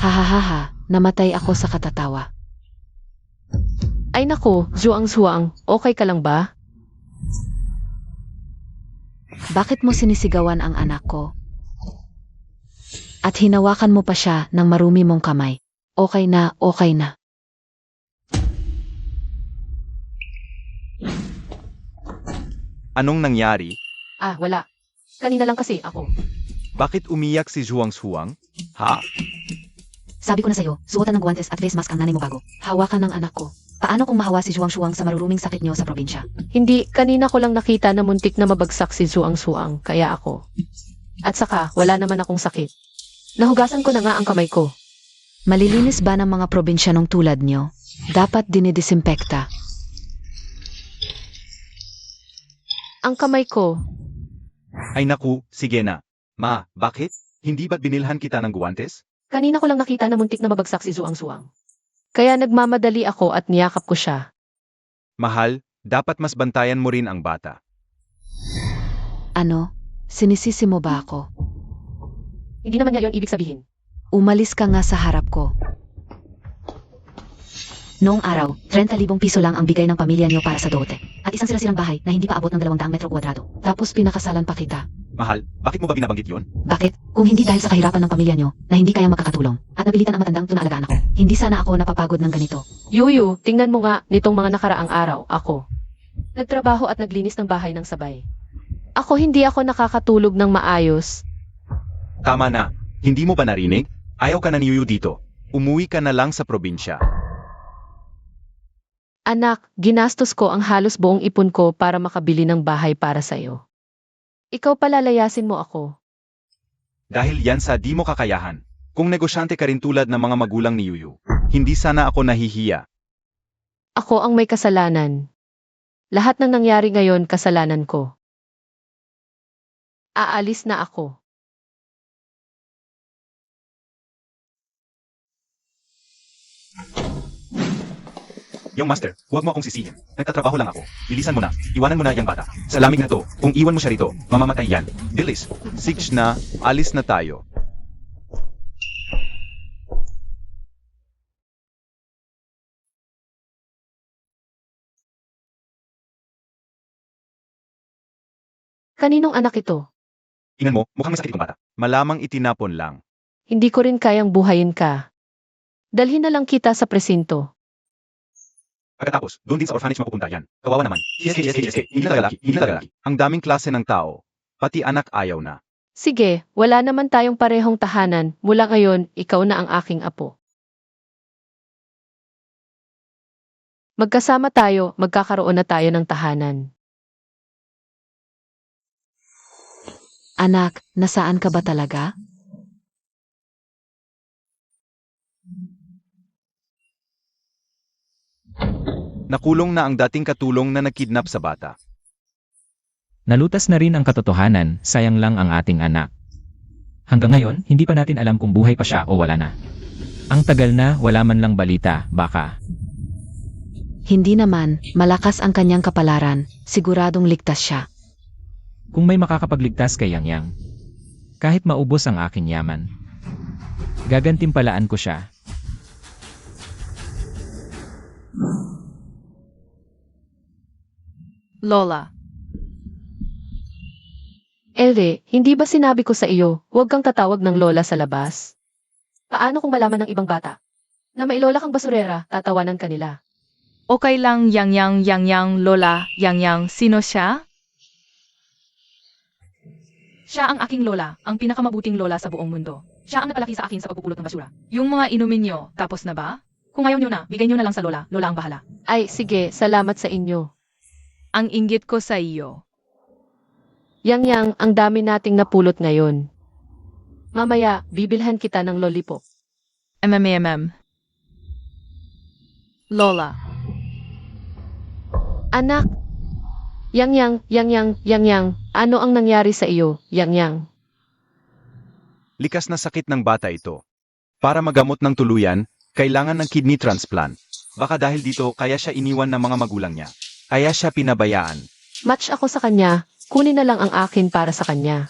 Hahaha, namatay ako sa katatawa. Ay nako, Zhuang, okay ka lang ba? Bakit mo sinisigawan ang anak ko? At hinawakan mo pa siya ng marumi mong kamay. Okay na, okay na. Anong nangyari? Wala. Kanina lang kasi ako. Bakit umiyak si Zhuang? Ha? Sabi ko na sa'yo, suotan ng guwantes at face mask ang nanay mo bago. Hawakan ng anak ko. Paano kung mahawa si Zhuang sa maruruming sakit niyo sa probinsya? Hindi, kanina ko lang nakita na muntik na mabagsak si Zhuang, kaya ako. At saka, wala naman akong sakit. Nahugasan ko na nga ang kamay ko. Malilinis ba ng mga probinsyanong tulad niyo? Dapat dinidisimpekta. Ang kamay ko, Ay naku, sige na. Ma, bakit? Hindi ba't binilhan kita ng guwantes? kanina ko lang nakita na muntik na mabagsak si Zhuang. Kaya nagmamadali ako at niyakap ko siya. Mahal, dapat mas bantayan mo rin ang bata. Ano? Sinisisi mo ba ako? Hindi naman niya yon ibig sabihin. Umalis ka nga sa harap ko. Noong araw, 30,000 piso lang ang bigay ng pamilya niyo para sa dote. At isang sirang bahay na hindi pa abot ng 200 metro kwadrado. Tapos pinakasalan pa kita. Mahal, bakit mo ba binabanggit yon? Bakit? Kung hindi dahil sa kahirapan ng pamilya niyo na hindi kayang makakatulong at napilitan ang matandang tunaalagaan ako, hindi sana ako napapagod ng ganito. Yuyu, tingnan mo nga, nitong mga nakaraang araw, ako. Nagtrabaho at naglinis ng bahay ng sabay. Hindi ako nakakatulog ng maayos. Tama na. Hindi mo ba narinig? Ayaw ka na ni Yuyu dito. Umuwi ka na lang sa probinsya. Anak, ginastos ko ang halos buong ipon ko para makabili ng bahay para sa'yo. Ikaw palalayasin mo ako. Dahil yan sa di mo kakayahan. Kung negosyante ka rin tulad ng mga magulang ni Yuyu, hindi sana ako nahihiya. Ako ang may kasalanan. Lahat ng nangyari ngayon kasalanan ko. Aalis na ako. Yung master, huwag mo akong sisihin. Nagtatrabaho lang ako. Bilisan mo na. Iwanan mo na yung bata. Sa lamig na to, kung iwan mo siya rito, mamamatay yan. Bilis. Sige na, alis na tayo. Kaninong anak ito? Tingnan mo, mukhang masakit itong bata. Malamang itinapon lang. Hindi ko rin kayang buhayin ka. Dalhin na lang kita sa presinto. Pagkatapos, doon din sa orphanage mapupunta yan. Kawawa naman. SK. Hindi na lalaki. Ang daming klase ng tao. Pati anak ayaw na. Sige, wala naman tayong parehong tahanan. Mula ngayon, ikaw na ang aking apo. Magkasama tayo, magkakaroon na tayo ng tahanan. Anak, nasaan ka ba talaga? Nakulong na ang dating katulong na nagkidnap sa bata. Nalutas na rin ang katotohanan, sayang lang ang ating anak. Hanggang ngayon, hindi pa natin alam kung buhay pa siya o wala na. Ang tagal na, wala man lang balita, baka. Hindi naman, malakas ang kanyang kapalaran, siguradong ligtas siya. Kung may makakapagligtas kay Yang Yang, kahit maubos ang aking yaman, gagantimpalaan ko siya. Lola. Elde, hindi ba sinabi ko sa iyo, huwag kang tatawag ng lola sa labas? Paano kung malaman ng ibang bata? Na may lola kang basurera, tatawanan ka nila. Okay lang, Yang, Lola, Yang, sino siya? Siya ang aking lola, ang pinakamabuting lola sa buong mundo. Siya ang napalaki sa akin sa pagpupulot ng basura. Yung mga inumin nyo, tapos na ba? Kung ayaw nyo na, bigay nyo na lang sa lola. Lola ang bahala. Ay, sige, salamat sa inyo. Ang inggit ko sa iyo. Yang, ang dami nating napulot ngayon. Mamaya, bibilhan kita ng lollipop. Lola. Anak! Yang, ano ang nangyari sa iyo, Yang? Likas na sakit ng bata ito. Para magamot ng tuluyan, kailangan ng kidney transplant. Baka dahil dito kaya siya iniwan ng mga magulang niya. Kaya siya pinabayaan. Match ako sa kanya, kunin na lang ang akin para sa kanya.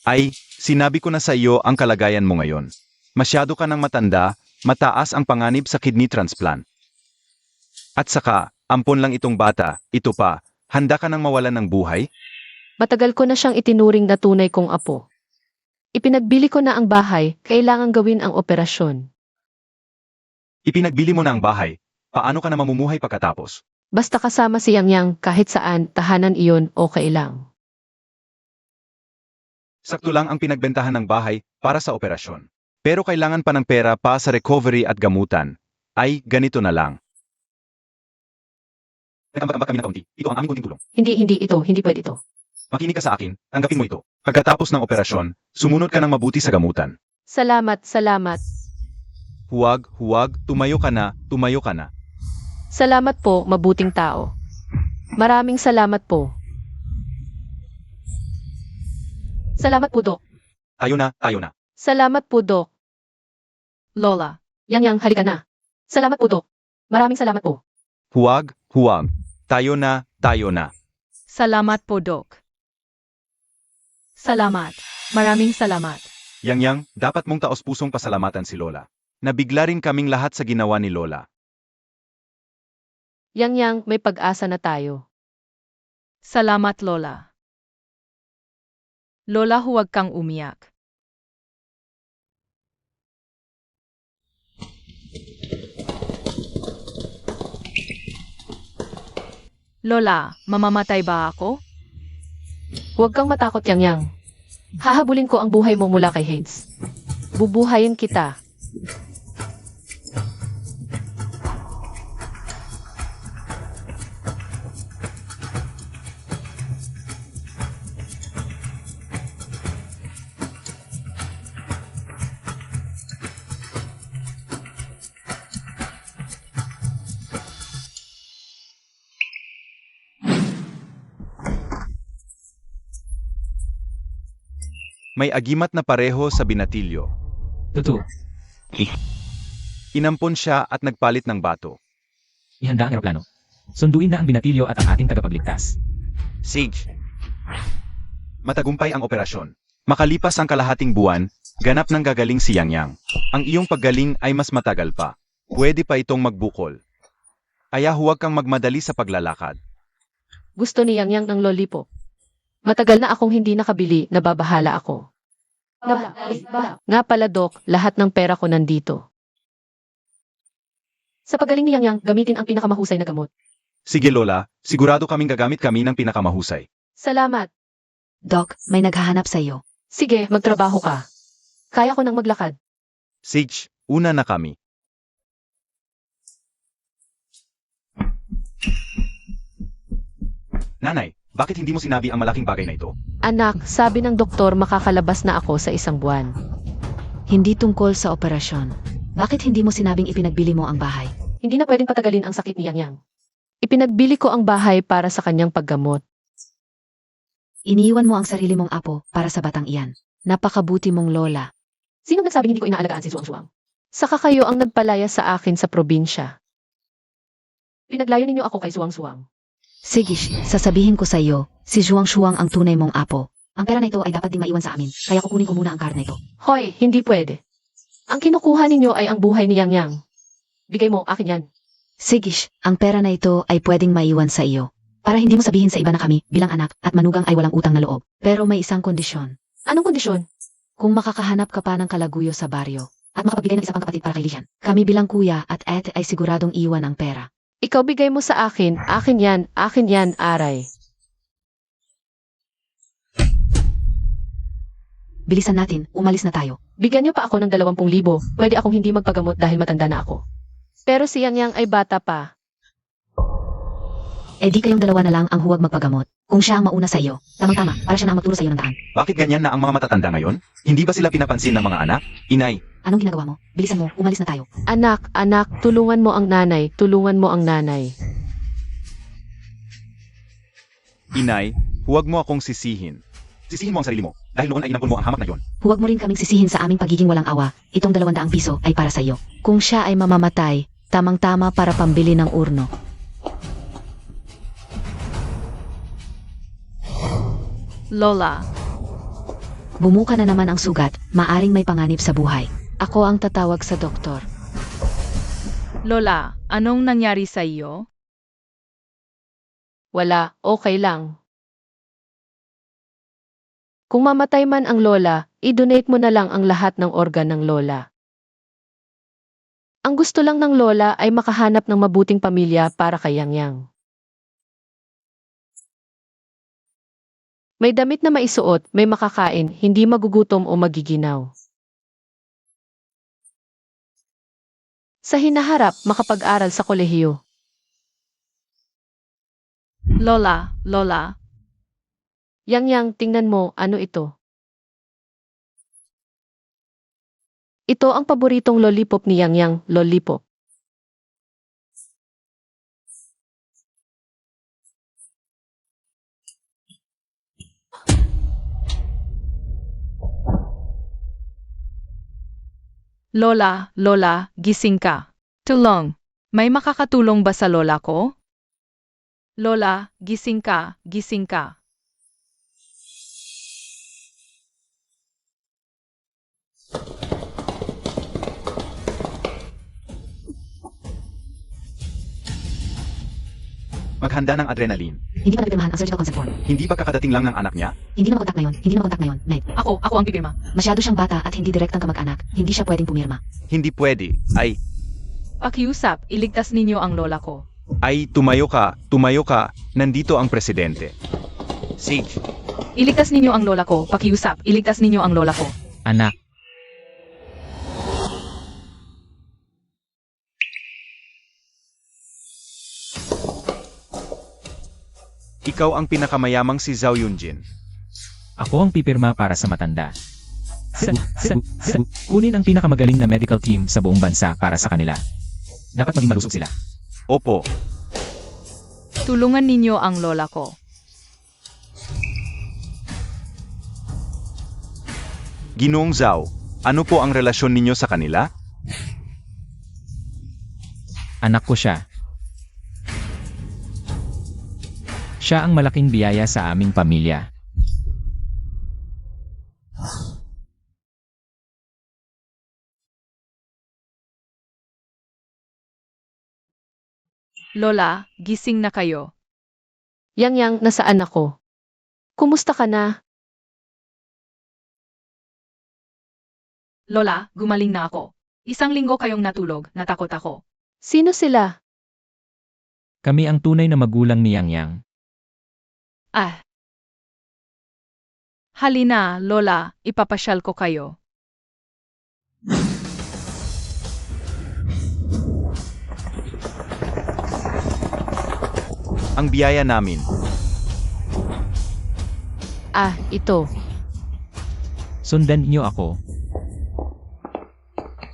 Ay, sinabi ko na sa iyo ang kalagayan mo ngayon. Masyado ka ng matanda, mataas ang panganib sa kidney transplant. At saka, ampon lang itong bata, ito pa, handa ka nang mawalan ng buhay? Matagal ko na siyang itinuring na tunay kong apo. Ipinagbili ko na ang bahay, kailangan gawin ang operasyon. Ipinagbili mo na ang bahay, paano ka na mamumuhay pagkatapos? Basta kasama si Yang Yang kahit saan, tahanan iyon, okay lang. Sakto lang ang pinagbentahan ng bahay para sa operasyon. Pero kailangan pa ng pera pa sa recovery at gamutan. Ay, ganito na lang. Nagambag-ambag kami ng kaunti. Ito ang aming kunting tulong. Hindi pwede ito. Makinig ka sa akin, tanggapin mo ito. Pagkatapos ng operasyon, sumunod ka ng mabuti sa gamutan. Salamat. Huwag, tumayo ka na. Salamat po, mabuting tao. Maraming salamat po. Salamat po, Dok. Tayo na. Salamat po, Dok. Lola. Yang, halika na. Salamat po, Dok. Maraming salamat po. Huwag. Tayo na. Salamat po, Doc. Salamat. Maraming salamat. Yang, dapat mong taos-pusong pasalamatan si Lola. Nabigla rin kaming lahat sa ginawa ni Lola. Yang, may pag-asa na tayo. Salamat, Lola. Lola, huwag kang umiyak. Lola, mamamatay ba ako? Huwag kang matakot, Yang. Hahabulin ko ang buhay mo mula kay Hades. Bubuhayin kita. May agimat na pareho sa binatilyo. Tutu, Inampon siya at nagpalit ng bato. ihanda ang eroplano. Sunduin na ang binatilyo at ang ating tagapagligtas. Sage. Matagumpay ang operasyon. Makalipas ang kalahating buwan, ganap ng gagaling si Yang. Ang iyong paggaling ay mas matagal pa. Pwede pa itong magbukol. Kaya huwag kang magmadali sa paglalakad. Gusto ni Yang ng lollipop. Matagal na akong hindi nakabili, nababahala ako. Nga pala, Dok, lahat ng pera ko nandito. Sa pagaling ni Yang, gamitin ang pinakamahusay na gamot. Sige Lola, sigurado kaming gagamit kami ng pinakamahusay. Salamat. Doc, may naghahanap sa iyo. Sige, magtrabaho ka. Kaya ko nang maglakad. Sage, una na kami. Nanay, bakit hindi mo sinabi ang malaking bagay na ito? Anak, sabi ng doktor makakalabas na ako sa 1 buwan. Hindi tungkol sa operasyon. Bakit hindi mo sinabing ipinagbili mo ang bahay? Hindi na pwedeng patagalin ang sakit ni Yang. Ipinagbili ko ang bahay para sa kanyang paggamot. Iniiwan mo ang sarili mong apo para sa batang iyan. Napakabuti mong lola. Sino nagsabing hindi ko inaalagaan si Suang-Suang? Saka kayo ang nagpalaya sa akin sa probinsya. Pinaglayo ninyo ako kay Suang-Suang. Sige, sasabihin ko sa iyo, si Zhuang ang tunay mong apo. Ang pera na ito ay dapat ding maiwan sa amin, kaya kukunin ko muna ang card na ito. Hoy, hindi pwede. Ang kinukuha ninyo ay ang buhay ni Yang. Bigay mo, akin yan. Sige, ang pera na ito ay pwedeng maiwan sa iyo. Para hindi mo sabihin sa iba na kami, bilang anak, at manugang ay walang utang na loob. Pero may isang kondisyon. Anong kondisyon? Kung makakahanap ka pa ng kalaguyo sa baryo, at makapagbigay ng isa pang kapatid para kay Lian, kami bilang kuya at ate ay siguradong iwan ang pera. Ikaw bigay mo sa akin yan, aray. Bilisan natin, umalis na tayo. Bigyan niyo pa ako ng 20,000. Pwede akong hindi magpagamot dahil matanda na ako. Pero si Yang ay bata pa. Eh di kayong dalawa na lang ang huwag magpagamot. Kung siya ang mauna sa iyo, tamang-tama, para siya na ang magturo sa iyo ng daan. Bakit ganyan na ang mga matatanda ngayon? Hindi ba sila pinapansin ng mga anak? Inay, Anong ginagawa mo? Bilisan mo, umalis na tayo. Anak, tulungan mo ang nanay. inay, huwag mo akong sisihin. Sisihin mo ang sarili mo, dahil noon ay inampon mo ang hamak na yon. Huwag mo rin kaming sisihin sa aming pagiging walang awa. Itong 200 piso ay para sa iyo. Kung siya ay mamamatay, tamang-tama para pambili ng urno. Lola. Bumuka na naman ang sugat, maaring may panganib sa buhay. Ako ang tatawag sa doktor. Lola, anong nangyari sa iyo? Wala, okay lang. Kung mamatay man ang lola, i-donate mo na lang ang lahat ng organ ng lola. Ang gusto lang ng lola ay makahanap ng mabuting pamilya para kay Yang. May damit na maisuot, may makakain, hindi magugutom o magiginaw. Sa hinaharap, makapag-aral sa kolehiyo. Lola, Lola, Yang, tingnan mo, ano ito? Ito ang paboritong lollipop ni Yang, lollipop. Lola, Lola, gising ka. Tulong. May makakatulong ba sa lola ko? Lola, gising ka, gising ka. Maghanda ng adrenaline. Hindi pa napipirmahan ang surgical consent form. Hindi ba kakadating lang ng anak niya? Hindi na makontak ngayon. Hindi na makontak ngayon. Meg, Ako ang pipirma. masyado siyang bata at hindi direktang kamag-anak. Hindi siya pwedeng pumirma. Hindi pwede. Pakiusap, iligtas ninyo ang lola ko. Tumayo ka, nandito ang presidente. Sage, Iligtas ninyo ang lola ko, pakiusap, iligtas ninyo ang lola ko. Anak, ikaw ang pinakamayamang si Zhao Yunjin. ako ang pipirma para sa matanda. Kunin ang pinakamagaling na medical team sa buong bansa para sa kanila. Dapat maging malusog sila. Opo, Tulungan ninyo ang lola ko. Ginoong Zhao, ano po ang relasyon ninyo sa kanila? Anak ko siya. Siya ang malaking biyaya sa aming pamilya. Lola, gising na kayo. Yang, nasaan ako? Kumusta ka na? Lola, gumaling na ako. 1 linggo kayong natulog, natakot ako. Sino sila? Kami ang tunay na magulang ni Yang. Ah. Halina, Lola, ipapasyal ko kayo. Ang biyaya namin. Ito. Sundan niyo ako.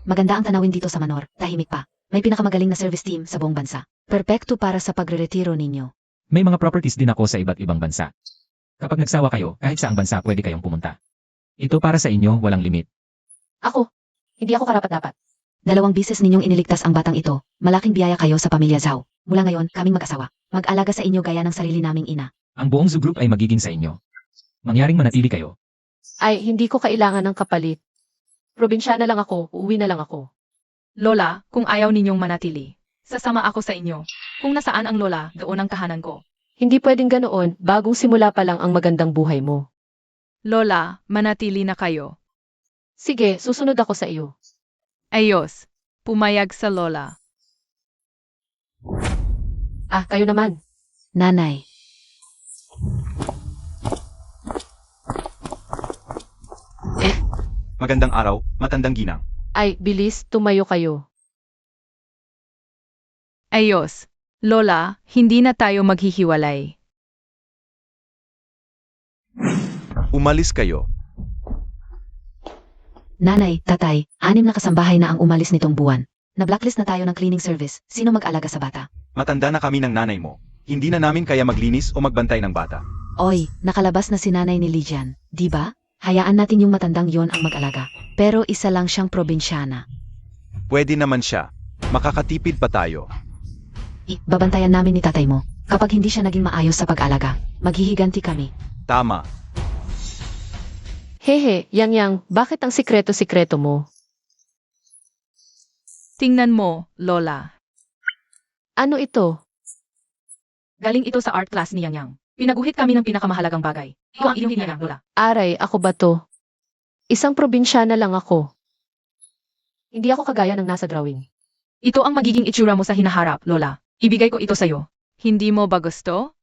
Maganda ang tanawin dito sa Manor. Tahimik pa. May pinakamagaling na service team sa buong bansa. Perpekto para sa pagre-retiro ninyo. May mga properties din ako sa iba't ibang bansa. Kapag nagsawa kayo, kahit saang bansa pwede kayong pumunta. Ito para sa inyo, walang limit. Ako. Hindi ako karapat-dapat. 2 bisis ninyong iniligtas ang batang ito. Malaking biyaya kayo sa pamilya Zhao. Mula ngayon, kaming mag-asawa. Mag-alaga sa inyo gaya ng sarili naming ina. Ang buong zoo group ay magiging sa inyo. Mangyaring manatili kayo. Hindi ko kailangan ng kapalit. Probinsya na lang ako, uuwi na lang ako. Lola, kung ayaw ninyong manatili, sasama ako sa inyo. Kung nasaan ang lola, doon ang tahanan ko. Hindi pwedeng ganoon, bagong simula pa lang ang magandang buhay mo. Lola, manatili na kayo. Sige, susunod ako sa iyo. Ayos. Pumayag sa lola. Kayo naman. Nanay, Magandang araw, matandang ginang. Bilis, tumayo kayo. Ayos. Lola, hindi na tayo maghihiwalay. Umalis kayo. nanay, tatay, 6 na kasambahay na ang umalis nitong buwan. Na-blacklist na tayo ng cleaning service. Sino mag-alaga sa bata? Matanda na kami ng nanay mo. Hindi na namin kaya maglinis o magbantay ng bata. Oy, nakalabas na si nanay ni Lijian, di ba? Hayaan natin yung matandang yon ang mag-alaga. Pero isa lang siyang probinsyana. Pwede naman siya. Makakatipid pa tayo. Babantayan namin ni tatay mo. Kapag hindi siya naging maayos sa pag-alaga, maghihiganti kami. Tama. Hehe, Yang, bakit ang sikreto-sikreto mo? Tingnan mo, Lola. Ano ito? Galing ito sa art class ni Yang Yang. Pinaguhit kami ng pinakamahalagang bagay. Ito ang iyong hiniyang, Lola. Aray, ako ba to? Isang probinsyana lang ako. Hindi ako kagaya ng nasa drawing. Ito ang magiging itsura mo sa hinaharap, Lola. Ibigay ko ito sa'yo. Hindi mo ba gusto?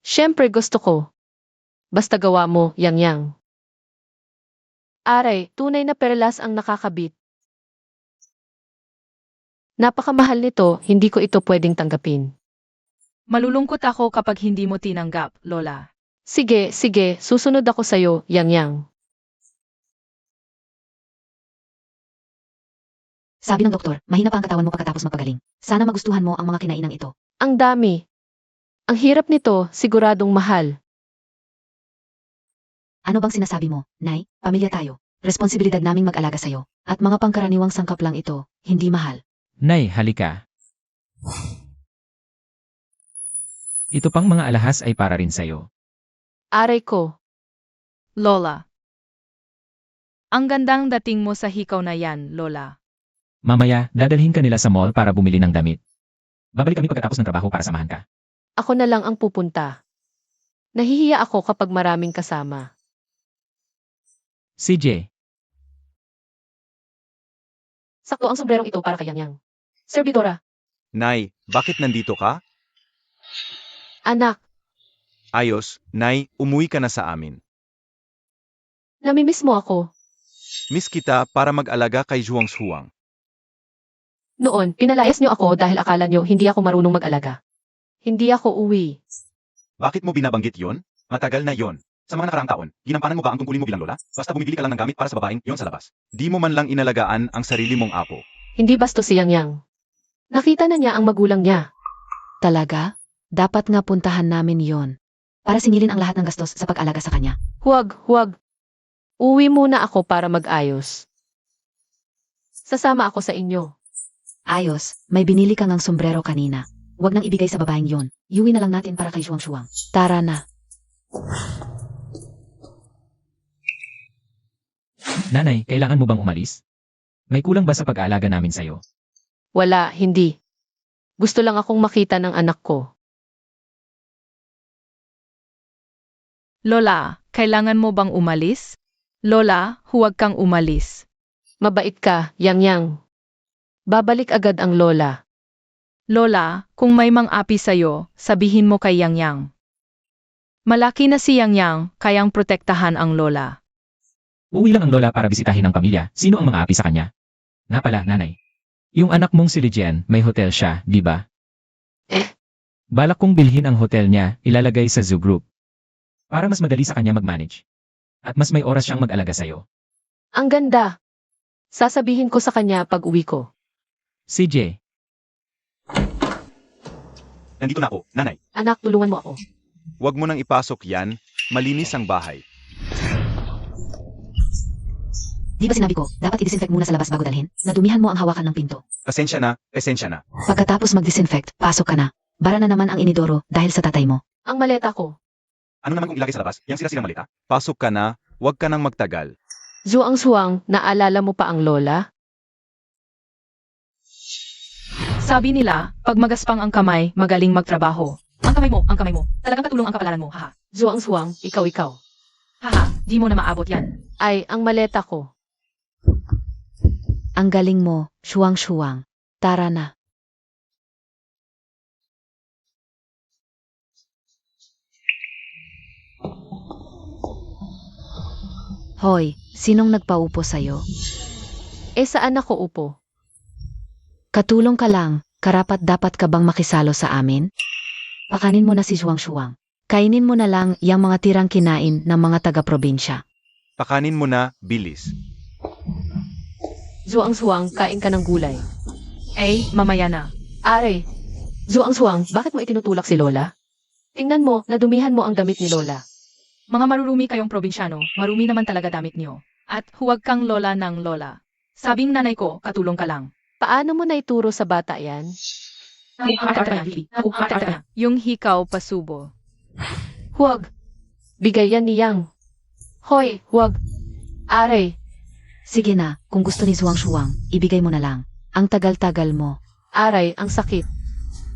Siyempre gusto ko. Basta gawa mo, Yang Yang. Aray, tunay na perlas ang nakakabit. Napakamahal nito, hindi ko ito pwedeng tanggapin. Malulungkot ako kapag hindi mo tinanggap, Lola. Sige, susunod ako sa'yo, Yang Yang. Sabi ng doktor, mahina pa ang katawan mo pagkatapos magpagaling. Sana magustuhan mo ang mga kinainang ito. Ang dami. Ang hirap nito, siguradong mahal. Ano bang sinasabi mo, Nay? Pamilya tayo. Responsibilidad naming mag-alaga sa'yo. At mga pangkaraniwang sangkap lang ito, hindi mahal. Nay, halika. Ito pang mga alahas ay para rin sa'yo. Aray ko. Lola. Ang gandang dating mo sa hikaw na yan, Lola. Mamaya, dadalhin ka nila sa mall para bumili ng damit. Babalik kami pagkatapos ng trabaho para samahan ka. Ako na lang ang pupunta. Nahihiya ako kapag maraming kasama. CJ, Sakto ang sombrerong ito para kay Yang Yang. Servidora, Nay, bakit nandito ka? anak, Ayos, Nay, umuwi ka na sa amin. namimiss mo ako. Miss kita para mag-alaga kay Juang. Noon, pinalayas niyo ako dahil akala niyo hindi ako marunong mag-alaga. Hindi ako uwi. Bakit mo binabanggit yon? Matagal na yon. Sa mga nakaraang taon, ginampanan mo ba ang tungkulin mo bilang lola? Basta bumibili ka lang ng gamit para sa babaeng yon sa labas. Di mo man lang inalagaan ang sarili mong apo. Hindi bastos si Yang Yang. Nakita na niya ang magulang niya. Talaga? Dapat nga puntahan namin yon. Para singilin ang lahat ng gastos sa pag-alaga sa kanya. Huwag. Uwi muna ako para mag-ayos. Sasama ako sa inyo. Ayos, may binili kang ang sombrero kanina. Huwag nang ibigay sa babaeng yon. Iuwi na lang natin para kay Juang. Tara na. nanay, kailangan mo bang umalis? May kulang ba sa pag-aalaga namin sa'yo? Wala, hindi. Gusto lang akong makita ng anak ko. Lola, kailangan mo bang umalis? Lola, huwag kang umalis. Mabait ka, Yang Yang. Babalik agad ang lola. Lola, kung may mang-api sa'yo, sabihin mo kay Yang Yang. Malaki na si Yang Yang, kayang protektahan ang lola. Uuwi lang ang lola para bisitahin ang pamilya. Sino ang mga api sa kanya? Nga pala, nanay. Yung anak mong si Lijian, may hotel siya, di ba? Balak kong bilhin ang hotel niya, ilalagay sa zoo group. Para mas madali sa kanya mag-manage. At mas may oras siyang mag-alaga sa'yo. Ang ganda. Sasabihin ko sa kanya pag uwi ko. CJ, Nandito na ako, nanay. Anak, tulungan mo ako. Huwag mo nang ipasok yan. Malinis ang bahay. Di ba sinabi ko, dapat i-disinfect muna sa labas bago dalhin? Nadumihan mo ang hawakan ng pinto. Pasensya na. Pagkatapos mag-disinfect, pasok ka na. Bara na naman ang inidoro dahil sa tatay mo. Ang maleta ko. Ano naman kung ilagay sa labas? Yang sila malita? Pasok ka na. Huwag ka nang magtagal. Zuang-suang, naalala mo pa ang lola? Sabi nila, pag magaspang ang kamay, magaling magtrabaho. Ang kamay mo. Talagang katulong ang kapalaran mo, haha. Zuang-suang, ikaw. Haha, di mo na maabot yan. Ay, ang maleta ko. Ang galing mo, Shuang. Tara na. Hoy, sinong nagpaupo sa'yo? Saan ako upo? Katulong ka lang, karapat-dapat ka bang makisalo sa amin? Pakanin mo na si Shuang. Kainin mo na lang yung mga tirang kinain ng mga taga-probinsya. Pakanin mo na, bilis. Zuang-suang, kain ka ng gulay. Mamaya na. Are, Zuang-suang, bakit mo itinutulak si Lola? Tingnan mo, nadumihan mo ang damit ni Lola. Mga marurumi kayong probinsyano, marumi naman talaga damit niyo. At huwag kang lola ng lola. Sabing nanay ko, katulong ka lang. Paano mo naituro sa bata yan? Yung hikaw pasubo. Huwag. Bigay yan ni Yang. Hoy, huwag. Are, Sige na, kung gusto ni Shuang, ibigay mo na lang. Ang tagal-tagal mo. Aray, ang sakit.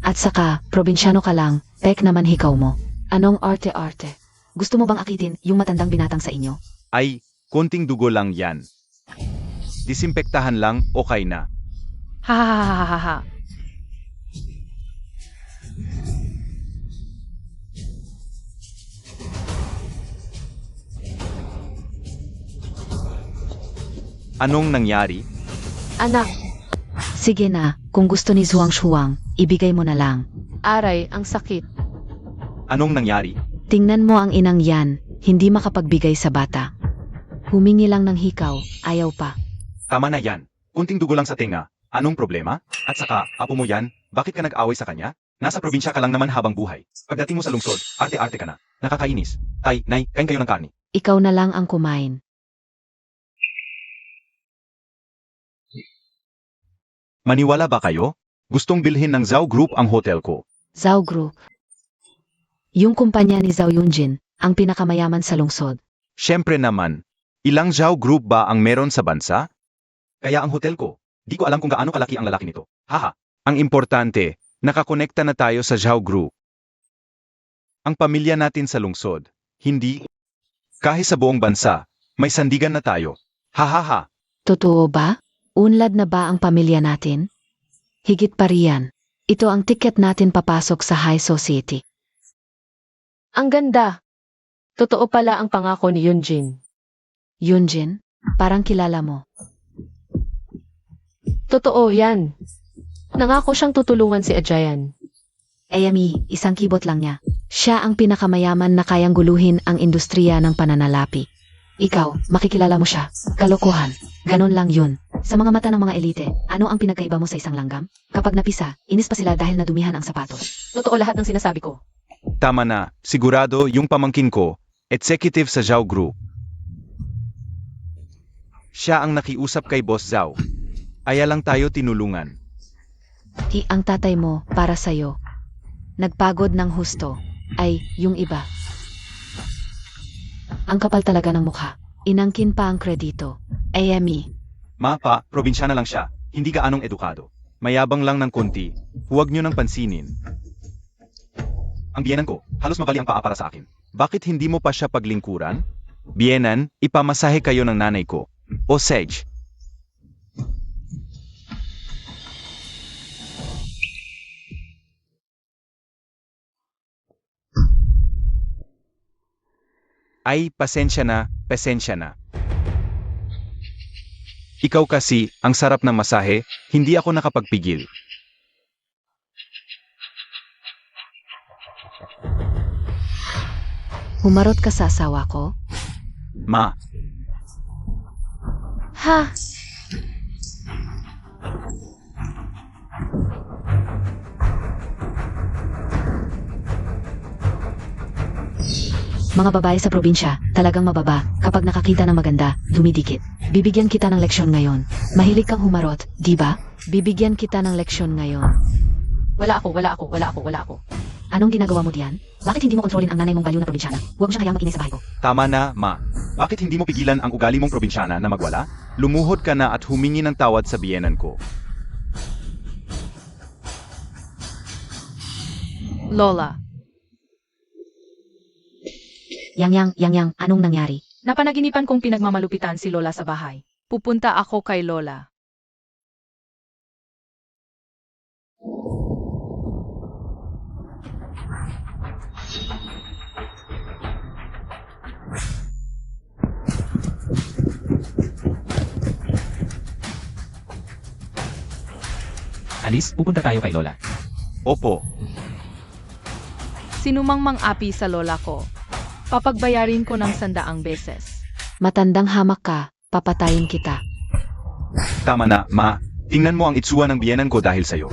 At saka, probinsyano ka lang, pek naman hikaw mo. Anong arte-arte? Gusto mo bang akitin yung matandang binatang sa inyo? Ay, konting dugo lang yan. Disimpektahan lang, okay na. Ha ha ha ha ha ha. Anong nangyari? Anak, Sige na, kung gusto ni Zhuang Shuang, ibigay mo na lang. aray, ang sakit. Anong nangyari? Tingnan mo ang inang yan, hindi makapagbigay sa bata. Humingi lang ng hikaw, ayaw pa. Tama na yan. Kunting dugo lang sa tenga. Anong problema? At saka, apo mo yan, bakit ka nag-away sa kanya? Nasa probinsya ka lang naman habang buhay. Pagdating mo sa lungsod, arte-arte ka na. Nakakainis. Tay, nay, kain kayo ng karne. Ikaw na lang ang kumain. Maniwala ba kayo? Gustong bilhin ng Zhao Group ang hotel ko. Zhao Group. Yung kumpanya ni Zhao Yunjin, ang pinakamayaman sa lungsod. Siyempre naman. Ilang Zhao Group ba ang meron sa bansa? Kaya ang hotel ko, di ko alam kung gaano kalaki ang lalaki nito. Haha. Ang importante, nakakonekta na tayo sa Zhao Group. Ang pamilya natin sa lungsod, hindi. Kahit sa buong bansa, may sandigan na tayo. Hahaha. Totoo ba? Unlad na ba ang pamilya natin? Higit pa riyan. Ito ang ticket natin papasok sa high society. Ang ganda. Totoo pala ang pangako ni Yunjin. Yunjin, parang kilala mo. Totoo yan. Nangako siyang tutulungan si Ajayan. Ayami, isang kibot lang niya. Siya ang pinakamayaman na kayang guluhin ang industriya ng pananalapi. Ikaw, makikilala mo siya. Kalokohan. Ganon lang yun. Sa mga mata ng mga elite, ano ang pinagkaiba mo sa isang langgam? Kapag napisa, inis pa sila dahil nadumihan ang sapatos. Totoo lahat ng sinasabi ko. Tama na, sigurado yung pamangkin ko, executive sa Zhao Group. Siya ang nakiusap kay Boss Zhao. Aya lang tayo tinulungan. Ang tatay mo, para sa'yo. Nagpagod ng husto, ay yung iba. Ang kapal talaga ng mukha. Inangkin pa ang kredito. Ayami. Mapa, probinsya na lang siya, hindi gaanong edukado. Mayabang lang ng konti, huwag nyo nang pansinin. Ang biyenan ko, halos mabali ang paa para sa akin. Bakit hindi mo pa siya paglingkuran? Biyenan, ipamasahe kayo ng nanay ko. O Sage. Ay, pasensya na, pasensya na. Ikaw kasi, ang sarap ng masahe, hindi ako nakapagpigil. Humarot ka sa asawa ko? Ma, Ha? Mga babae sa probinsya, talagang mababa. Kapag nakakita ng maganda, dumidikit. Bibigyan kita ng leksyon ngayon. Mahilig kang humarot, di ba? Bibigyan kita ng leksyon ngayon. Wala ako. Anong ginagawa mo diyan? Bakit hindi mo kontrolin ang nanay mong baliw na probinsyana? Huwag mo siyang hayang mag-inay sa bahay ko. tama na, Ma. Bakit hindi mo pigilan ang ugali mong probinsyana na magwala? Lumuhod ka na at humingi ng tawad sa biyenan ko. Lola, Yang, anong nangyari? napanaginipan kong pinagmamalupitan si Lola sa bahay. Pupunta ako kay Lola. Alice, pupunta tayo kay Lola. Opo, Sinumang mang-api sa Lola ko. Papagbayarin ko ng 100 beses. Matandang hamak ka, papatayin kita. tama na, Ma. Tingnan mo ang itsura ng biyenan ko dahil sa'yo.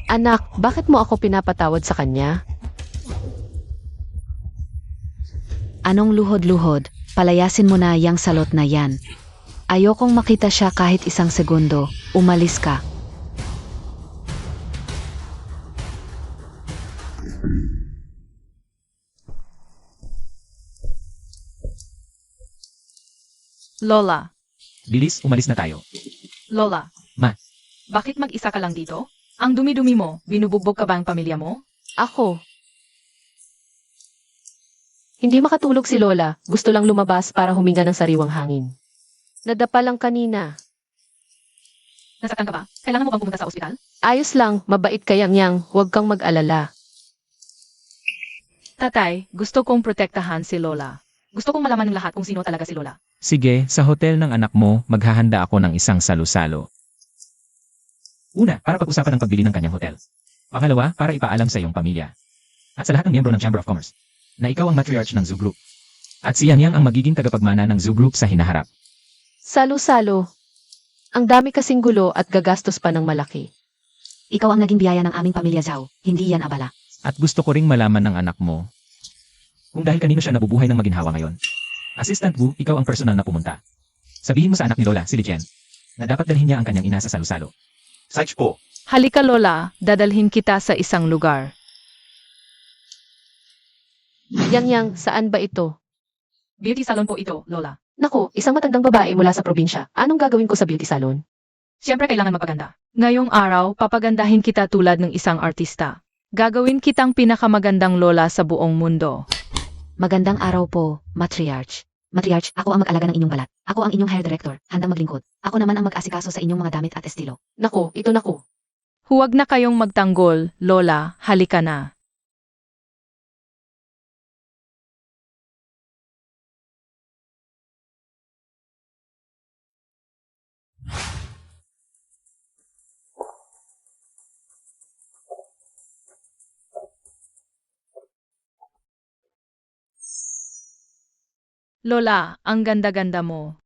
Anak, bakit mo ako pinapatawad sa kanya? Anong luhod-luhod? Palayasin mo na yang salot na yan. Ayokong makita siya kahit isang segundo. Umalis ka. Lola, Bilis, umalis na tayo. Lola. Ma. Bakit mag-isa ka lang dito? Ang dumi-dumi mo, binubugbog ka ba ang pamilya mo? Ako. Hindi makatulog si Lola. Gusto lang lumabas para huminga ng sariwang hangin. Nadapa lang kanina. Nasaktan ka ba? Kailangan mo bang pumunta sa ospital? Ayos lang, mabait ka yang, huwag kang mag-alala. Tatay, gusto kong protektahan si Lola. Gusto kong malaman ng lahat kung sino talaga si Lola. Sige, sa hotel ng anak mo, maghahanda ako ng isang salo-salo. Una, para pag-usapan ang pagbili ng kanyang hotel. Pangalawa, para ipaalam sa iyong pamilya. At sa lahat ng miyembro ng Chamber of Commerce, na ikaw ang matriarch ng Zoo Group. At si Yang ang magiging tagapagmana ng Zoo Group sa hinaharap. Salo-salo. Ang dami kasing gulo at gagastos pa ng malaki. Ikaw ang naging biyaya ng aming pamilya Zhao, hindi yan abala. At gusto ko ring malaman ng anak mo kung dahil kanino siya nabubuhay ng maginhawa ngayon. Assistant Wu, ikaw ang personal na pumunta. Sabihin mo sa anak ni Lola, si Li Jian, na dapat dalhin niya ang kanyang ina sa salo-salo. Sage po. Halika Lola, dadalhin kita sa isang lugar. Yang, saan ba ito? Beauty salon po ito, Lola. Naku, isang matandang babae mula sa probinsya. Anong gagawin ko sa beauty salon? Siyempre kailangan magpaganda. Ngayong araw, papagandahin kita tulad ng isang artista. Gagawin kitang pinakamagandang lola sa buong mundo. Magandang araw po, matriarch. Matriarch, ako ang mag-alaga ng inyong balat. Ako ang inyong hair director, handang maglingkod. Ako naman ang mag-asikaso sa inyong mga damit at estilo. Naku, ito naku. Huwag na kayong magtanggol, Lola, halika na. Lola, ang ganda-ganda mo.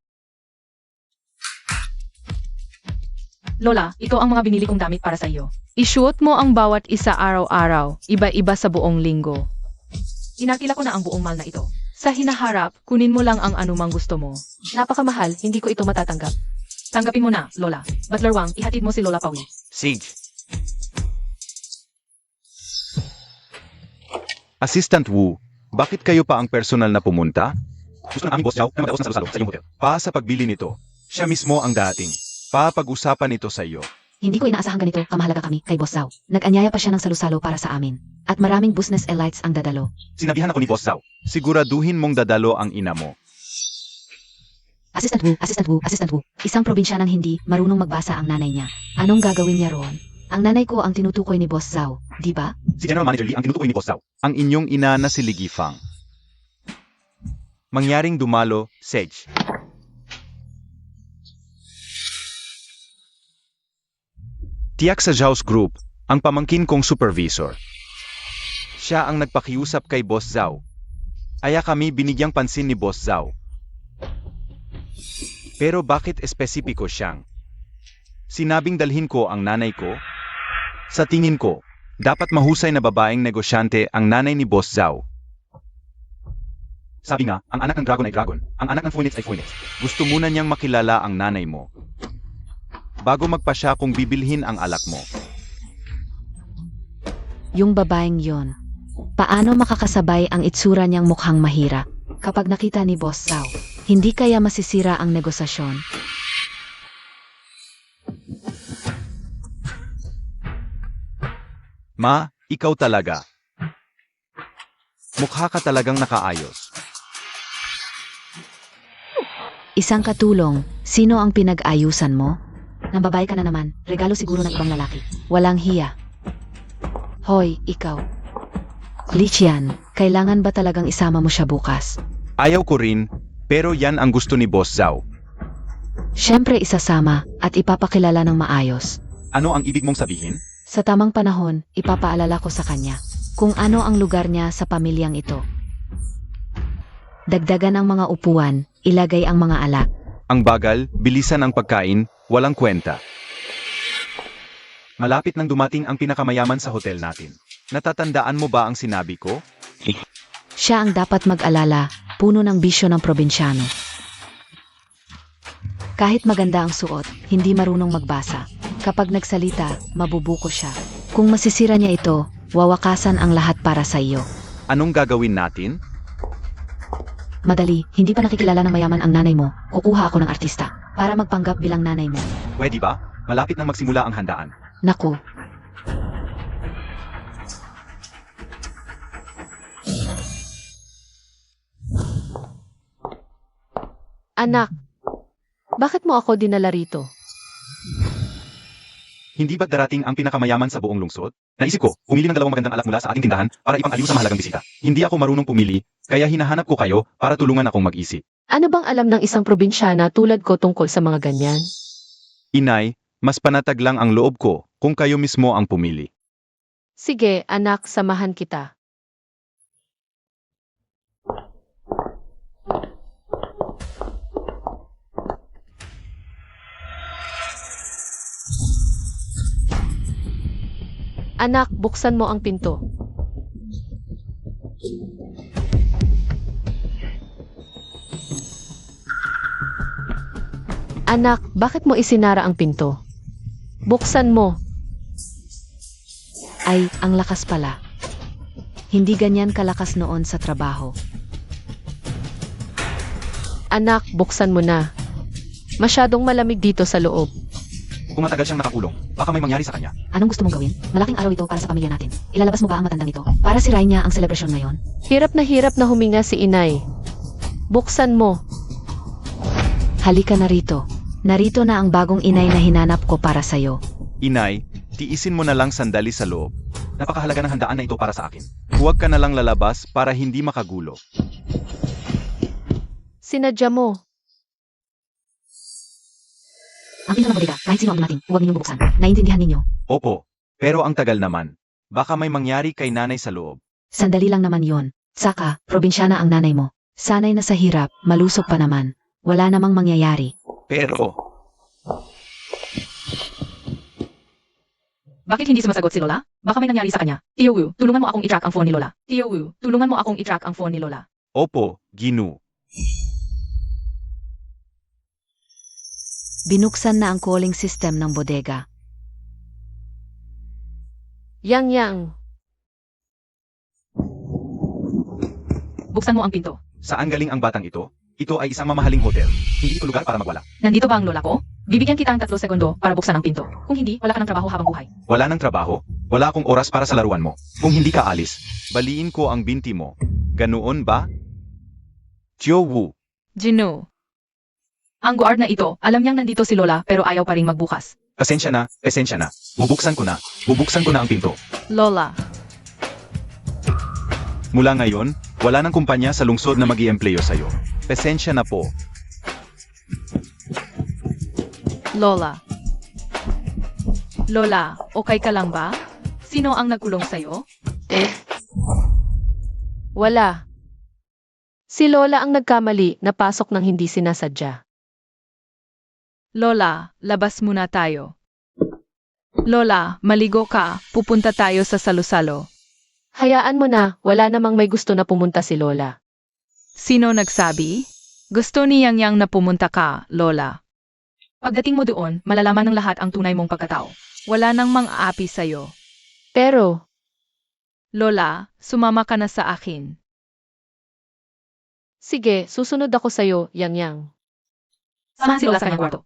Lola, ito ang mga binili kong damit para sa iyo. Isuot mo ang bawat isa araw-araw, iba-iba sa buong linggo. Inakila ko na ang buong mal na ito. Sa hinaharap, kunin mo lang ang anumang gusto mo. Napakamahal, hindi ko ito matatanggap. Tanggapin mo na, Lola. Butler Wang, ihatid mo si Lola Pawi. Sage. Assistant Wu, bakit kayo pa ang personal na pumunta? Gusto ng aming boss Zhao na madaos na salo-salo sa iyong hotel. Sa pagbili nito, siya mismo ang dating. Papag-usapan ito sa iyo. Hindi ko inaasahang ganito, kamahalaga kami kay Boss Zhao. Nag-anyaya pa siya ng salusalo para sa amin. At maraming business elites ang dadalo. Sinabihan ako ni Boss Zhao, siguraduhin mong dadalo ang ina mo. Assistant Wu. Isang probinsyanang hindi marunong magbasa ang nanay niya. Anong gagawin niya roon? Ang nanay ko ang tinutukoy ni Boss Zhao, di ba? Si General Manager Lee ang tinutukoy ni Boss Zhao. Ang inyong ina na si Li Gifang. Mangyaring dumalo, Sage. Tiyak sa Zhao's group, ang pamangkin kong supervisor. Siya ang nagpakiusap kay Boss Zhao. Aya kami binigyang pansin ni Boss Zhao. Pero bakit espesipiko siyang? Sinabing dalhin ko ang nanay ko? Sa tingin ko, dapat mahusay na babaeng negosyante ang nanay ni Boss Zhao. Sabi nga, ang anak ng dragon ay dragon, ang anak ng phoenix ay phoenix. Gusto muna niyang makilala ang nanay mo. Bago magpasya kung bibilhin ang alak mo. Yung babaeng yon. Paano makakasabay ang itsura niyang mukhang mahira? Kapag nakita ni Boss Zhao, hindi kaya masisira ang negosasyon? Ma, ikaw talaga. Mukha ka talagang nakaayos. Isang katulong, sino ang pinag-ayusan mo? Nang babae ka na naman, regalo siguro ng ibang lalaki. Walang hiya. Hoy, ikaw. Li Jian, kailangan ba talagang isama mo siya bukas? Ayaw ko rin, pero yan ang gusto ni Boss Zhao. Siyempre isasama at ipapakilala ng maayos. Ano ang ibig mong sabihin? Sa tamang panahon, ipapaalala ko sa kanya kung ano ang lugar niya sa pamilyang ito. Dagdagan ang mga upuan, ilagay ang mga alak. Ang bagal, bilisan ang pagkain, walang kwenta. Malapit nang dumating ang pinakamayaman sa hotel natin. Natatandaan mo ba ang sinabi ko? Siya ang dapat mag-alala, puno ng bisyo ng probinsyano. Kahit maganda ang suot, hindi marunong magbasa. Kapag nagsalita, mabubuko siya. Kung masisira niya ito, wawakasan ang lahat para sa iyo. Anong gagawin natin? Madali, hindi pa nakikilala ng mayaman ang nanay mo, kukuha ako ng artista. para magpanggap bilang nanay mo. Pwede ba? Malapit nang magsimula ang handaan. Naku, Anak, bakit mo ako dinala rito? Hindi ba darating ang pinakamayaman sa buong lungsod? Naisip ko, pumili ng 2 magandang alak mula sa ating tindahan para ipang-aliw sa mahalagang bisita. Hindi ako marunong pumili, kaya hinahanap ko kayo para tulungan akong mag-isip. Ano bang alam ng isang probinsyana tulad ko tungkol sa mga ganyan? Inay, mas panatag lang ang loob ko kung kayo mismo ang pumili. Sige, anak, samahan kita. Anak, buksan mo ang pinto. Anak, bakit mo isinara ang pinto? Buksan mo. ay, ang lakas pala. Hindi ganyan kalakas noon sa trabaho. Anak, buksan mo na. Masyadong malamig dito sa loob. Kung matagal siyang nakakulong, baka may mangyari sa kanya. Anong gusto mong gawin? Malaking araw ito para sa pamilya natin. Ilalabas mo ba ang matandang ito? Para sirain niya ang selebrasyon ngayon. Hirap na huminga si inay. Buksan mo. Halika na rito. Narito na ang bagong inay na hinanap ko para sa'yo. Inay, tiisin mo na lang sandali sa loob. Napakahalaga ng handaan na ito para sa akin. Huwag ka na lang lalabas para hindi makagulo. Sinadya mo. Ang pinto ng bodega, kahit sino ang dumating, huwag ninyong bubuksan. Naintindihan ninyo? Opo, pero ang tagal naman. Baka may mangyari kay nanay sa loob. Sandali lang naman yon. Saka, probinsyana ang nanay mo. Sanay na sa hirap, malusog pa naman. Wala namang mangyayari. Pero, Bakit hindi sumasagot si Lola? Baka may nangyari sa kanya. Tio Wu, tulungan mo akong i-track ang phone ni Lola. Tio Wu, tulungan mo akong i-track ang phone ni Lola. opo, Ginu. Binuksan na ang calling system ng bodega. Yang. Buksan mo ang pinto. Saan galing ang batang ito? Ito ay isang mamahaling hotel. Hindi ito lugar para magwala. Nandito ba ang lola ko? Bibigyan kita ng 3 segundo para buksan ang pinto. Kung hindi, wala ka ng trabaho habang buhay. Wala ng trabaho, wala akong oras para sa laruan mo. Kung hindi ka alis, baliin ko ang binti mo. Ganoon ba? Tio Wu, Jinu. Ang guard na ito, alam niyang nandito si Lola pero ayaw pa ring magbukas. pasensya na. Bubuksan ko na ang pinto. Lola. Mula ngayon, wala ng kumpanya sa lungsod na mag-iempleyo sa'yo. Pasensya na po. Lola. Lola, okay ka lang ba? Sino ang nagkulong sa'yo? Wala. Si Lola ang nagkamali na pasok ng hindi sinasadya. Lola, labas muna tayo. Lola, maligo ka, pupunta tayo sa salo-salo. Hayaan mo na, wala namang may gusto na pumunta si Lola. Sino nagsabi? Gusto ni Yang na pumunta ka, Lola. Pagdating mo doon, malalaman ng lahat ang tunay mong pagkatao. Wala nang mang-aapi sa'yo. Pero, Lola, sumama ka na sa akin. sige, susunod ako sa'yo, Yang. Samahan si Lola sa kanyang kwarto.